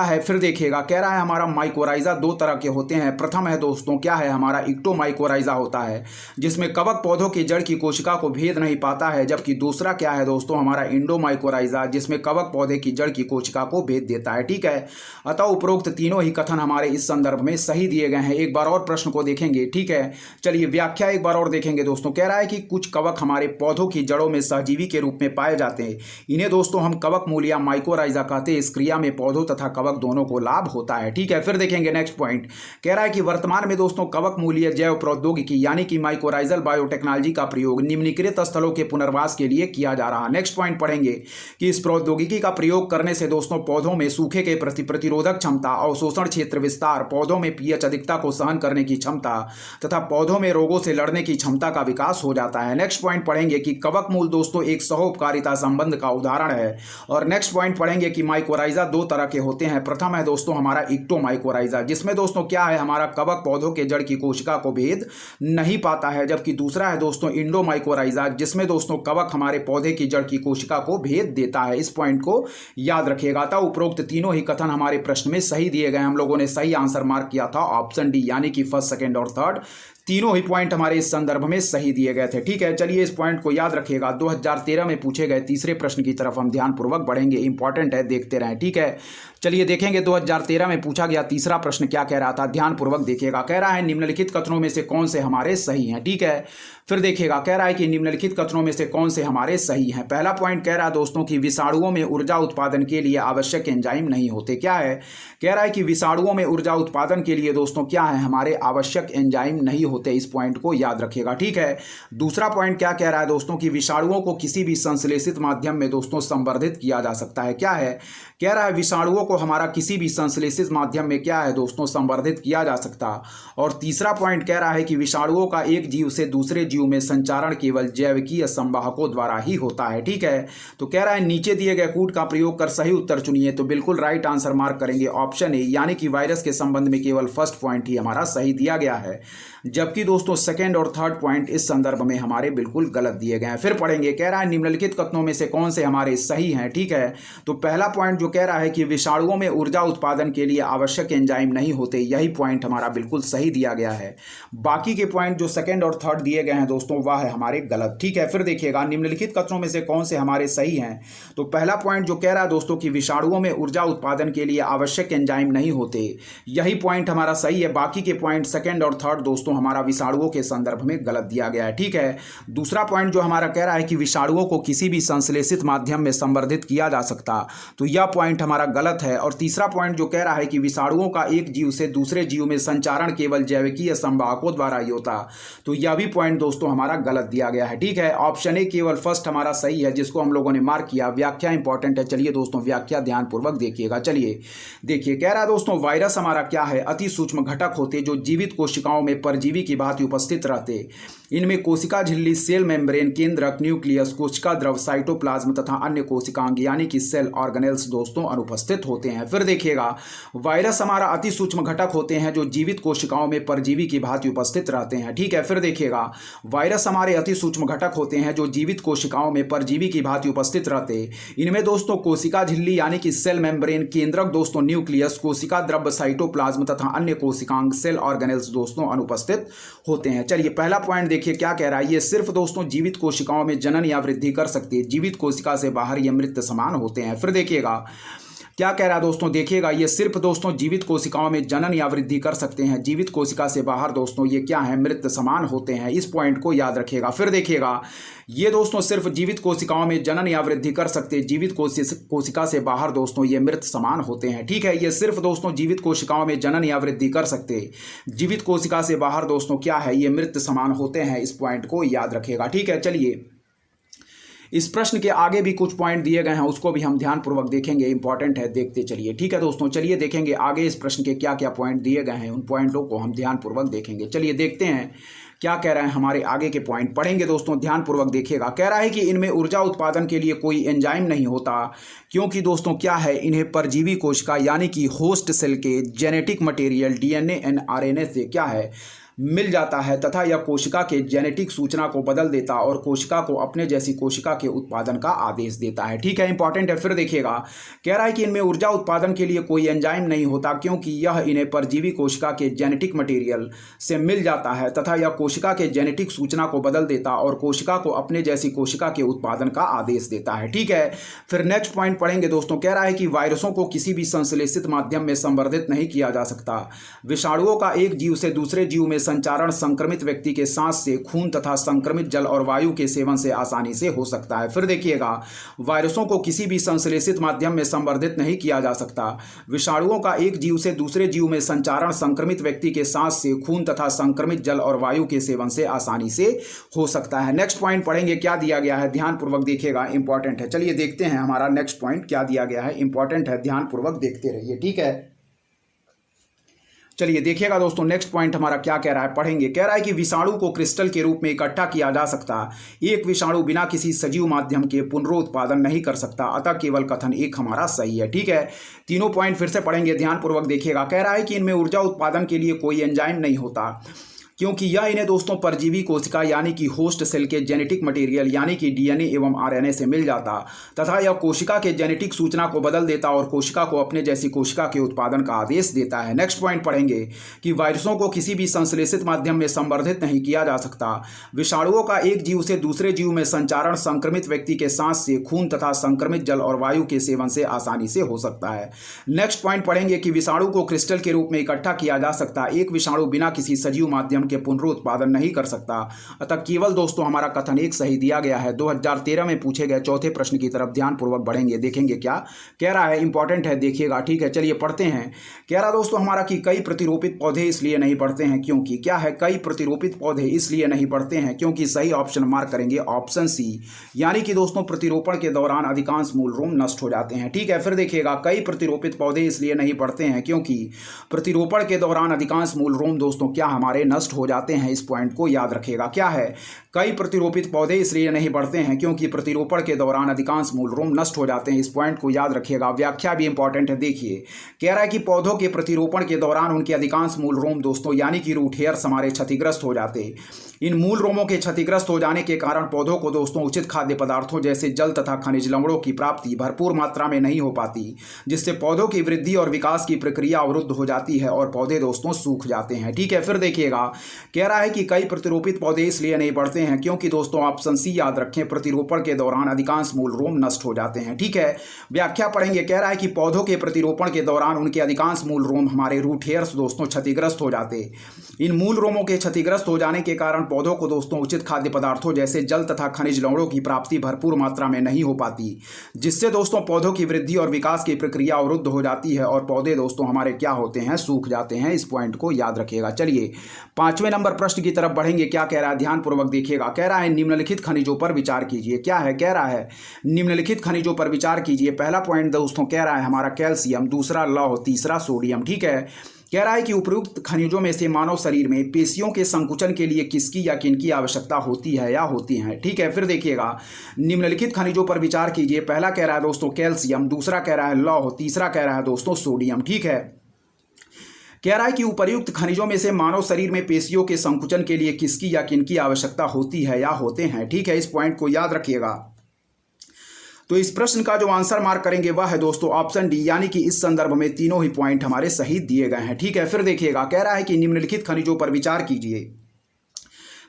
है फिर देखिएगा, कह रहा है हमारा माइकोराइजा दो तरह के होते हैं। प्रथम है दोस्तों क्या है हमारा इक्टोमाइकोराइजा होता है, जिसमें कवक पौधों की जड़ की कोशिका को भेद नहीं पाता है। जबकि दूसरा क्या है दोस्तों हमारा इंडोमाइकोराइजा, जिसमें कवक पौधे की जड़ की कोशिका को भेद देता है। ठीक है, अतः उपरोक्त तीनों ही कथन हमारे इस संदर्भ में सही दिए गए हैं। एक बार और प्रश्न को देखेंगे। ठीक है, चलिए व्याख्या एक बार और देखेंगे दोस्तों। कह रहा है कि कुछ कवक हमारे पौधों की जड़ों में सहजीवी के रूप में पाए जाते हैं। इन्हें दोस्तों हम कवक मूल या माइकोराइजा कहते हैं। इस क्रिया में पौधों तथा कवक दोनों को लाभ होता है। ठीक है, फिर देखेंगे नेक्स्ट पॉइंट। कह रहा है कि वर्तमान में दोस्तों कवक मूलीय जैव प्रौद्योगिकी यानी कि माइकोराइजल बायोटेक्नोलॉजी का प्रयोग निम्नलिखित स्थलों के पुनर्वास के लिए किया जा रहा है। नेक्स्ट पॉइंट पढ़ेंगे कि इस प्रौद्योगिकी का प्रयोग करने से दोस्तों पौधों में सूखे के प्रति प्रतिरोधक क्षमता, अवशोषण क्षेत्र विस्तार, पौधों में पीएच अधिकता को सहन करने की क्षमता तथा पौधों में रोगों से लड़ने की क्षमता का विकास हो जाता है। नेक्स्ट पॉइंट पढ़ेंगे कि कवक मूल दोस्तों एक सहोपकारिता संबंध का उदाहरण है। और नेक्स्ट पॉइंट पढ़ेंगे कि माइकोराइजा दो तरह के होते हैं। प्रथम है दोस्तों हमारा इक्टोमाइकोराइजा, जिसमें दोस्तों क्या है हमारा कवक पौधों के जड़ की कोशिका को भेद नहीं पाता है। जबकि दूसरा है दोस्तों इंडोमाइकोराइजा, जिसमें दोस्तों कवक हमारे पौधे की जड़ की कोशिका को भेद देता है। इस पॉइंट को याद रखिएगा। था उपरोक्त तीनों ही कथन हमारे प्रश्न में सही दिए गए। हम लोगों ने सही आंसर मार्क किया था ऑप्शन डी, यानी कि फर्स्ट, सेकंड और थर्ड तीनों ही पॉइंट हमारे इस संदर्भ में सही दिए गए थे। ठीक है, चलिए इस पॉइंट को याद रखिएगा। 2013 में पूछे गए तीसरे प्रश्न की तरफ हम ध्यानपूर्वक बढ़ेंगे, इंपॉर्टेंट है, देखते रहें। ठीक है, चलिए देखेंगे 2013 में पूछा गया तीसरा प्रश्न क्या कह रहा था, ध्यानपूर्वक देखिएगा। कह रहा है निम्नलिखित कथनों में से कौन से हमारे सही हैं। ठीक है, फिर देखिएगा, कह रहा है कि निम्नलिखित कथनों में से कौन से हमारे सही हैं। पहला पॉइंट कह रहा है दोस्तों कि विषाणुओं में ऊर्जा उत्पादन के लिए आवश्यक एंजाइम नहीं होते। क्या है? कह रहा है कि विषाणुओं में ऊर्जा उत्पादन के लिए दोस्तों क्या है हमारे आवश्यक एंजाइम नहीं होते, इस पॉइंट को याद रखिएगा। ठीक है, दूसरा पॉइंट क्या कह रहा है दोस्तों कि विषाणुओं को किसी भी संश्लेषित माध्यम में दोस्तों संवर्धित किया जा सकता है। क्या है, कह रहा है विषाणुओं को हमारा किसी भी संश्लेषित माध्यम में क्या है दोस्तों संवर्धित किया जा सकता। और तीसरा पॉइंट कह रहा है कि विषाणुओं का एक जीव से दूसरे जीव में संचारण केवल जैविकीय संवाहकों द्वारा ही होता है। ठीक है, तो कह रहा है नीचे दिए गए कूट का प्रयोग कर सही उत्तर चुनिए। तो बिल्कुल राइट आंसर मार्क करेंगे ऑप्शन ए, यानी कि वायरस के संबंध में केवल फर्स्ट पॉइंट ही हमारा सही दिया गया है, जबकि दोस्तों सेकंड और थर्ड पॉइंट इस संदर्भ में हमारे बिल्कुल गलत दिए गए हैं। फिर पढ़ेंगे, कह रहा है निम्नलिखित कथनों में से कौन से हमारे सही हैं। ठीक है, तो पहला पॉइंट जो कह रहा है कि विषाणुओं में ऊर्जा उत्पादन के लिए आवश्यक एंजाइम नहीं होते, यही पॉइंट हमारा बिल्कुल सही दिया गया है। बाकी के पॉइंट जो सेकंड और थर्ड दिए गए हैं दोस्तों वह है हमारे गलत। ठीक है, फिर देखिएगा निम्नलिखित कथनों में से कौन से हमारे सही हैं। तो पहला पॉइंट जो कह रहा है दोस्तों कि विषाणुओं में ऊर्जा उत्पादन के लिए आवश्यक एंजाइम नहीं होते, यही पॉइंट हमारा सही है। बाकी के पॉइंट सेकंड और थर्ड दोस्तों हमारा विषाणुओं के संदर्भ में गलत दिया गया है। ठीक है, दूसरा पॉइंट जो हमारा कह रहा है कि विषाणुओं को किसी भी संश्लेषित माध्यम में संवर्धित किया जा सकता, तो यह पॉइंट हमारा गलत है। और तीसरा पॉइंट जो कह रहा है कि विषाणुओं का एक जीव से दूसरे जीव में संचारण केवल जैविकीय संवाहकों द्वारा ही होता, तो यह भी पॉइंट दोस्तों हमारा गलत दिया गया है। ठीक है, ऑप्शन ए केवल फर्स्ट हमारा सही है, जिसको हम लोगों ने मार्क किया। व्याख्या इंपॉर्टेंट है, चलिए दोस्तों व्याख्या ध्यानपूर्वक देखिएगा। चलिए देखिए, कह रहा है दोस्तों वायरस हमारा क्या है, अति सूक्ष्म घटक होते जो जीवित कोशिकाओं में परजीवी की भांति उपस्थित रहते। इनमें कोशिका झिल्ली, सेल मेम्ब्रेन, केंद्रक, न्यूक्लियस, कोशिका द्रव, साइटोप्लाज्म तथा अन्य कोशिकांग यानी कि सेल ऑर्गेनेल्स दोस्तों अनुपस्थित होते हैं। फिर देखिएगा, वायरस हमारा अति सूक्ष्म घटक होते हैं जो जीवित कोशिकाओं में परजीवी की भांति उपस्थित रहते हैं। ठीक है, फिर देखिएगा, वायरस हमारे अति सूक्ष्म घटक होते हैं जो जीवित कोशिकाओं में परजीवी की भांति उपस्थित रहते। इनमें दोस्तों कोशिका झिल्ली यानी कि सेल मेम्ब्रेन, केंद्रक दोस्तों न्यूक्लियस, कोशिका द्रव, साइटोप्लाज्म तथा अन्य कोशिकांग सेल ऑर्गेनेल्स दोस्तों अनुपस्थित होते हैं। चलिए पहला पॉइंट देखिए क्या कह रहा है, ये सिर्फ दोस्तों जीवित कोशिकाओं में जनन या वृद्धि कर सकती है, जीवित कोशिका से बाहर ये मृत समान होते हैं। फिर देखिएगा क्या कह रहा है दोस्तों, देखिएगा ये सिर्फ दोस्तों जीवित कोशिकाओं में जनन या वृद्धि कर सकते हैं, जीवित कोशिका से बाहर दोस्तों ये क्या है, मृत समान होते हैं। इस पॉइंट को याद रखिएगा। फिर देखिएगा, ये दोस्तों सिर्फ जीवित कोशिकाओं में जनन या वृद्धि कर सकते हैं, जीवित कोशिका से बाहर दोस्तों ये मृत समान होते हैं। ठीक है, ये सिर्फ दोस्तों जीवित कोशिकाओं में जनन या वृद्धि कर सकते, जीवित कोशिका से बाहर दोस्तों क्या है, ये मृत समान होते हैं। इस पॉइंट को याद रखिएगा। ठीक है, चलिए इस प्रश्न के आगे भी कुछ पॉइंट दिए गए हैं, उसको भी हम ध्यानपूर्वक देखेंगे, इंपॉर्टेंट है, देखते चलिए। ठीक है दोस्तों, चलिए देखेंगे आगे इस प्रश्न के क्या क्या पॉइंट दिए गए हैं, उन पॉइंटों को हम ध्यानपूर्वक देखेंगे। चलिए देखते हैं क्या कह रहे हैं हमारे आगे के पॉइंट, पढ़ेंगे दोस्तों ध्यानपूर्वक देखिएगा। कह रहा है कि इनमें ऊर्जा उत्पादन के लिए कोई एंजाइम नहीं होता, क्योंकि दोस्तों क्या है, इन्हें परजीवी कोशिका यानी कि होस्ट सेल के genetic material DNA and RNA से क्या है मिल जाता है तथा यह कोशिका के जेनेटिक सूचना को बदल देता और कोशिका को अपने जैसी कोशिका के उत्पादन का आदेश देता है। ठीक है, इंपॉर्टेंट है। फिर देखिएगा, कह रहा है कि इनमें ऊर्जा उत्पादन के लिए कोई एंजाइम नहीं होता, क्योंकि यह इन्हें परजीवी कोशिका के जेनेटिक मटेरियल से मिल जाता है तथा यह कोशिका के जेनेटिक सूचना को बदल देता और कोशिका को अपने जैसी कोशिका के उत्पादन का आदेश देता है। ठीक है, फिर नेक्स्ट पॉइंट पढ़ेंगे दोस्तों। कह रहा है कि वायरसों को किसी भी संश्लेषित माध्यम में संवर्धित नहीं किया जा सकता। विषाणुओं का एक जीव से दूसरे जीव में संचारण संक्रमित व्यक्ति के सांस से, खून तथा संक्रमित जल और वायु के सेवन से आसानी से हो सकता है। फिर देखिएगा, वायरसों को किसी भी संश्लेषित माध्यम में संवर्धित नहीं किया जा सकता। विषाणुओं का एक जीव से दूसरे जीव में संचारण संक्रमित व्यक्ति के सांस से, खून तथा संक्रमित जल और वायु के सेवन से आसानी से हो सकता है। नेक्स्ट पॉइंट पढ़ेंगे क्या दिया गया है, ध्यानपूर्वक देखिएगा, इंपॉर्टेंट है। चलिए देखते हैं हमारा नेक्स्ट पॉइंट क्या दिया गया है, इंपॉर्टेंट है, ध्यानपूर्वक देखते रहिए। ठीक है, चलिए देखिएगा दोस्तों नेक्स्ट पॉइंट हमारा क्या कह रहा है, पढ़ेंगे। कह रहा है कि विषाणु को क्रिस्टल के रूप में इकट्ठा किया जा सकता। एक विषाणु बिना किसी सजीव माध्यम के पुनरुत्पादन नहीं कर सकता, अतः केवल कथन एक हमारा सही है। ठीक है, तीनों पॉइंट फिर से पढ़ेंगे, ध्यानपूर्वक देखिएगा। कह रहा है कि इनमें ऊर्जा उत्पादन के लिए कोई एंजाइम नहीं होता, क्योंकि यह इन्हें दोस्तों परजीवी कोशिका यानी कि होस्ट सेल के जेनेटिक मटेरियल यानी कि डीएनए एवं आरएनए से मिल जाता तथा यह कोशिका के जेनेटिक सूचना को बदल देता और कोशिका को अपने जैसी कोशिका के उत्पादन का आदेश देता है। नेक्स्ट पॉइंट पढ़ेंगे कि वायरसों को किसी भी संश्लेषित माध्यम में संवर्धित नहीं किया जा सकता। विषाणुओं का एक जीव से दूसरे जीव में संचारण संक्रमित व्यक्ति के सांस से, खून तथा संक्रमित जल और वायु के सेवन से आसानी से हो सकता है। नेक्स्ट पॉइंट पढ़ेंगे कि विषाणु को क्रिस्टल के रूप में इकट्ठा किया जा सकता। एक विषाणु बिना किसी सजीव माध्यम कैल्शियम के पुनरुत्पादन नहीं कर सकता। अतः केवल दोस्तों हमारा कथन एक सही दिया गया है। 2013 में पूछे गए चौथे प्रश्न की तरफ ध्यानपूर्वक बढ़ेंगे, देखेंगे क्या कह रहा है, इंपॉर्टेंट है, देखिएगा। ठीक है, चलिए पढ़ते हैं। कह रहा दोस्तों हमारा कि कई प्रतिरोपित पौधे इसलिए नहीं बढ़ते हैं क्योंकि, क्या है, कई प्रतिरोपित पौधे इसलिए नहीं बढ़ते हैं क्योंकि सही ऑप्शन मार्क करेंगे ऑप्शन सी, यानी कि दोस्तों प्रतिरोपण के दौरान अधिकांश मूल रोम नष्ट हो जाते हैं। ठीक है, फिर देखिएगा, कई प्रतिरोपित पौधे इसलिए नहीं बढ़ते हैं क्योंकि प्रतिरोपण के दौरान अधिकांश मूल रोम दोस्तों क्या हमारे नष्ट हो जाते हैं। इस पॉइंट को याद रखिएगा। क्या है, कई प्रतिरोपित पौधे इसलिए नहीं बढ़ते हैं क्योंकि प्रतिरोपण के दौरान अधिकांश मूल रोम नष्ट हो जाते हैं। इस पॉइंट को याद रखिएगा। व्याख्या भी इंपॉर्टेंट है। देखिए, कह रहा है कि पौधों के प्रतिरोपण के दौरान उनके अधिकांश मूल रोम दोस्तों यानी कि रूट हेयर्स हमारे क्षतिग्रस्त हो जाते। इन मूल रोमों के क्षतिग्रस्त हो जाने के कारण पौधों को दोस्तों उचित खाद्य पदार्थों जैसे जल तथा खनिज लवणों की प्राप्ति भरपूर मात्रा में नहीं हो पाती, जिससे पौधों की वृद्धि और विकास की प्रक्रिया अवरुद्ध हो जाती है और पौधे दोस्तों सूख जाते हैं। ठीक है, फिर देखिएगा, कह रहा है कि कई प्रतिरोपित पौधे इसलिए नहीं बढ़ते हैं क्योंकि दोस्तों ऑप्शन सी याद रखें, प्रतिरोपण के दौरान अधिकांश मूल रोम नष्ट हो जाते हैं। ठीक है, व्याख्या पढ़ेंगे। कह रहा है कि पौधों के प्रतिरोपण के दौरान उनके अधिकांश मूल रोम हमारे रूट हेयर्स दोस्तों क्षतिग्रस्त हो जाते। इन मूल रोमों के क्षतिग्रस्त हो जाने के कारण पौधों को दोस्तों उचित खाद्य पदार्थों जैसे जल तथा खनिज लवणों की प्राप्ति भरपूर मात्रा में नहीं हो पाती, जिससे दोस्तों पौधों की वृद्धि और विकास की प्रक्रिया अवरुद्ध हो जाती है और पौधे दोस्तों हमारे क्या होते हैं, सूख जाते हैं। इस पॉइंट को याद रखिएगा। चलिए 5वें नंबर प्रश्न की तरफ बढ़ेंगे। क्या कह रहा है, ध्यानपूर्वक देखिएगा। कह रहा है निम्नलिखित खनिजों पर विचार कीजिए। क्या है, कह रहा है निम्नलिखित खनिजों पर विचार कीजिए। पहला पॉइंट दोस्तों कह रहा है हमारा कैल्शियम, दूसरा लौह, तीसरा सोडियम। ठीक है, कह रहा है कि उपयुक्त खनिजों में से मानव शरीर में पेशियों के संकुचन के लिए किसकी या किनकी आवश्यकता होती है या होती है। ठीक है, फिर देखिएगा, निम्नलिखित खनिजों पर विचार कीजिए। पहला कह रहा है दोस्तों कैल्शियम, दूसरा कह रहा है लौह, तीसरा कह रहा है दोस्तों सोडियम। ठीक है, कह रहा है कि उपर्युक्त खनिजों में से मानव शरीर में पेशियों के संकुचन के लिए किसकी या किनकी आवश्यकता होती है या होते हैं। ठीक है, इस पॉइंट को याद रखिएगा। तो इस प्रश्न का जो आंसर मार्क करेंगे वह है दोस्तों ऑप्शन डी, यानी कि इस संदर्भ में तीनों ही पॉइंट हमारे सही दिए गए हैं। ठीक है, फिर देखिएगा, कह रहा है कि निम्नलिखित खनिजों पर विचार कीजिए।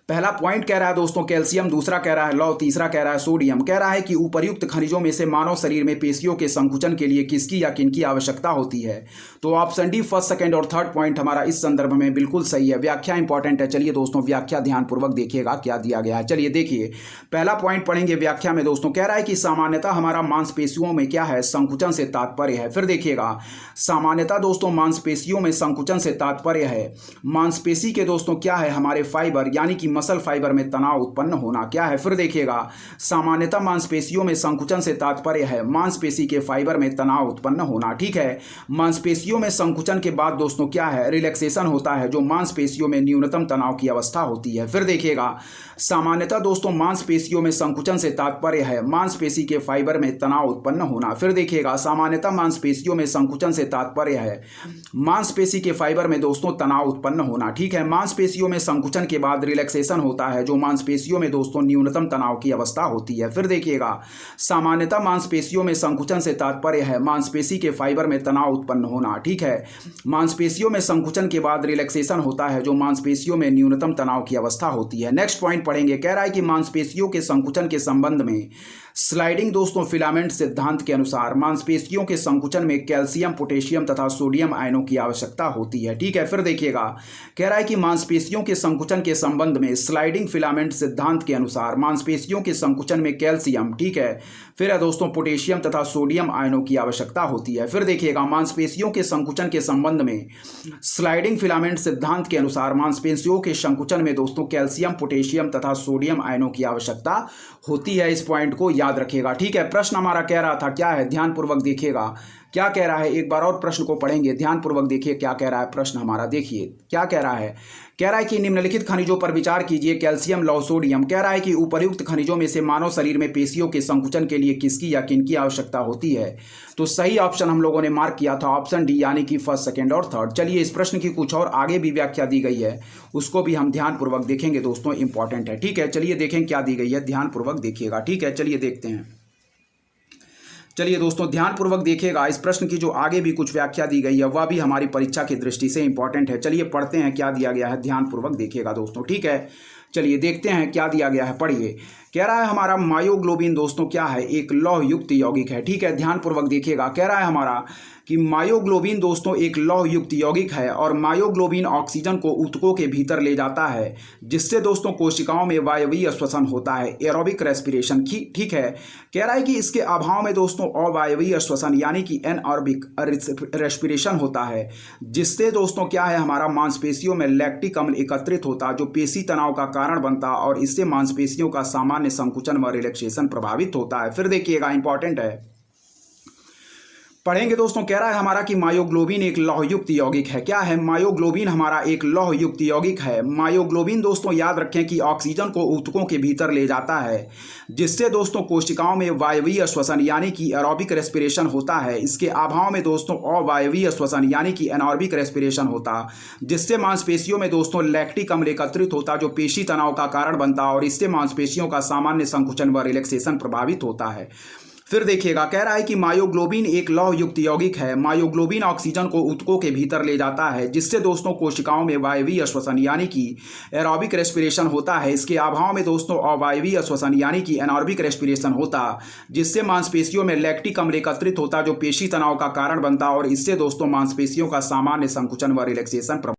पहला पॉइंट कह रहा है दोस्तों कैल्शियम, दूसरा कह रहा है लौह, तीसरा कह रहा है सोडियम। कह रहा है कि उपर्युक्त खनिजों में से मानव शरीर में पेशियों के संकुचन के लिए किसकी या किनकी आवश्यकता होती है। तो ऑप्शन डी फर्स्ट, सेकंड और थर्ड पॉइंट हमारा इस संदर्भ में बिल्कुल सही है। व्याख्या इंपॉर्टेंट है। चलिए दोस्तों व्याख्या ध्यानपूर्वक देखिएगा क्या दिया गया है। चलिए देखिए, पहला पॉइंट पढ़ेंगे व्याख्या में दोस्तों। कह रहा है कि सामान्यतः हमारा मांसपेशियों में क्या है, संकुचन से तात्पर्य है। फिर देखिएगा, सामान्यतः दोस्तों मांसपेशियों में संकुचन से तात्पर्य है। मांसपेशी के दोस्तों क्या है, हमारे फाइबर यानी कि मसल फाइबर में तनाव उत्पन्न होना। क्या है, फिर देखिएगा, सामान्यतः मांसपेशियों में संकुचन से तात्पर्य है मांसपेशी के फाइबर में तनाव उत्पन्न होना। ठीक है, मांसपेशियों में संकुचन के बाद दोस्तों क्या है, रिलैक्सेशन होता है, जो मांसपेशियों में न्यूनतम तनाव की अवस्था होती है। फिर देखिएगा, सामान्यतः दोस्तों मांसपेशियों में संकुचन से तात्पर्य है मांसपेशी के फाइबर में तनाव उत्पन्न होना। फिर देखिएगा, सामान्यतः मांसपेशियों में संकुचन से तात्पर्य है मांसपेशी के फाइबर में दोस्तों तनाव उत्पन्न होना। ठीक है, मांसपेशियों में संकुचन के बाद रिलैक्सेशन होता है, जो मांसपेशियों में दोस्तों न्यूनतम तनाव की अवस्था होती है। फिर देखिएगा, सामान्यतः मांसपेशियों में संकुचन से तात्पर्य है मांसपेशी के फाइबर में तनाव उत्पन्न होना। ठीक है, मांसपेशियों में संकुचन के बाद रिलैक्सेशन होता है, जो मांसपेशियों में न्यूनतम तनाव की अवस्था होती है। नेक्स्ट पॉइंट पढ़ेंगे। कह रहा है कि मांसपेशियों के संकुचन के संबंध में स्लाइडिंग दोस्तों फिलामेंट सिद्धांत के अनुसार मांसपेशियों के संकुचन में कैल्शियम, पोटेशियम तथा सोडियम आयनों की आवश्यकता होती है। ठीक है, फिर देखिएगा, कह रहा है कि मांसपेशियों के संकुचन के संबंध में स्लाइडिंग फिलामेंट सिद्धांत के अनुसार मांसपेशियों के संकुचन में कैल्शियम, ठीक है, फिर है दोस्तों पोटेशियम तथा सोडियम आयनों की आवश्यकता होती है। फिर देखिएगा, मांसपेशियों के संकुचन के संबंध में स्लाइडिंग फिलामेंट सिद्धांत के अनुसार मांसपेशियों के संकुचन में दोस्तों कैल्शियम, पोटेशियम तथा सोडियम आयनों की आवश्यकता होती है। इस पॉइंट को याद रखिएगा। ठीक है, प्रश्न हमारा कह रहा था क्या है, ध्यानपूर्वक देखिएगा क्या कह रहा है। एक बार और प्रश्न को पढ़ेंगे, ध्यानपूर्वक देखिए क्या कह रहा है प्रश्न हमारा। देखिए क्या कह रहा है। कह रहा है कि निम्नलिखित खनिजों पर विचार कीजिए। कैल्शियम, लौह, सोडियम। कह रहा है कि उपर्युक्त खनिजों में से मानव शरीर में पेशियों के संकुचन के लिए किसकी या किनकी आवश्यकता होती है। तो सही ऑप्शन हम लोगों ने मार्क किया था ऑप्शन डी, यानी कि फर्स्ट, सेकंड और थर्ड। चलिए इस प्रश्न की कुछ और आगे भी व्याख्या दी गई है, उसको भी हम ध्यानपूर्वक देखेंगे दोस्तों, इंपॉर्टेंट है। ठीक है, चलिए देखें क्या दी गई है, ध्यानपूर्वक देखिएगा। ठीक है, चलिए देखते हैं। चलिए दोस्तों ध्यानपूर्वक देखिएगा, इस प्रश्न की जो आगे भी कुछ व्याख्या दी गई है वह भी हमारी परीक्षा की दृष्टि से इंपॉर्टेंट है। चलिए पढ़ते हैं क्या दिया गया है, ध्यानपूर्वक देखिएगा दोस्तों। ठीक है, चलिए देखते हैं क्या दिया गया है, पढ़िए। कह रहा है हमारा मायोग्लोबिन दोस्तों क्या है, एक लौह युक्त यौगिक है। ठीक है, ध्यानपूर्वक देखिएगा। कह रहा है हमारा कि मायोग्लोबिन दोस्तों एक लौह युक्त यौगिक है और मायोग्लोबिन ऑक्सीजन को ऊतकों के भीतर ले जाता है, जिससे दोस्तों कोशिकाओं में वायवीय श्वसन होता है, एरोबिक रेस्पिरेशन की। ठीक है, कह रहा है कि इसके अभाव में दोस्तों अवायवीय श्वसन यानी कि एनएरोबिक रेस्पिरेशन होता है, जिससे दोस्तों क्या है हमारा मांसपेशियों में लैक्टिक अम्ल एकत्रित होता जो पेशी तनाव का कारण बनता और इससे मांसपेशियों का सामान्य संकुचन व रिलैक्सेशन प्रभावित होता है। फिर देखिएगा, इंपॉर्टेंट है, पढ़ेंगे दोस्तों। कह रहा है हमारा कि मायोग्लोबिन एक लौहयुक्त यौगिक है। क्या है, मायोग्लोबिन हमारा एक लौहयुक्त यौगिक है। मायोग्लोबिन दोस्तों याद रखें कि ऑक्सीजन को ऊतकों के भीतर ले जाता है, जिससे दोस्तों कोशिकाओं में वायवीय श्वसन यानी कि एरोबिक रेस्पिरेशन होता है। इसके अभाव में दोस्तों अवायवीय श्वसन यानी कि एनारोबिक रेस्पिरेशन होता, जिससे मांसपेशियों में दोस्तों लैक्टिक अम्ल एकत्रित होता जो पेशी तनाव का कारण बनता और इससे मांसपेशियों का सामान्य संकुचन व रिलैक्सेशन प्रभावित होता है। फिर देखिएगा, कह रहा है कि मायोग्लोबिन एक लौहयुक्त यौगिक है। मायोग्लोबिन ऑक्सीजन को ऊतकों के भीतर ले जाता है, जिससे दोस्तों कोशिकाओं में वायवीय श्वसन यानी कि एरोबिक रेस्पिरेशन होता है। इसके अभाव में दोस्तों अवायवीय श्वसन यानी कि एनारोबिक रेस्पिरेशन होता, जिससे मांसपेशियों में लैक्टिक अम्ल एकत्रित होता जो पेशी तनाव का कारण बनता और इससे दोस्तों मांसपेशियों का सामान्य संकुचन व रिलैक्सेशन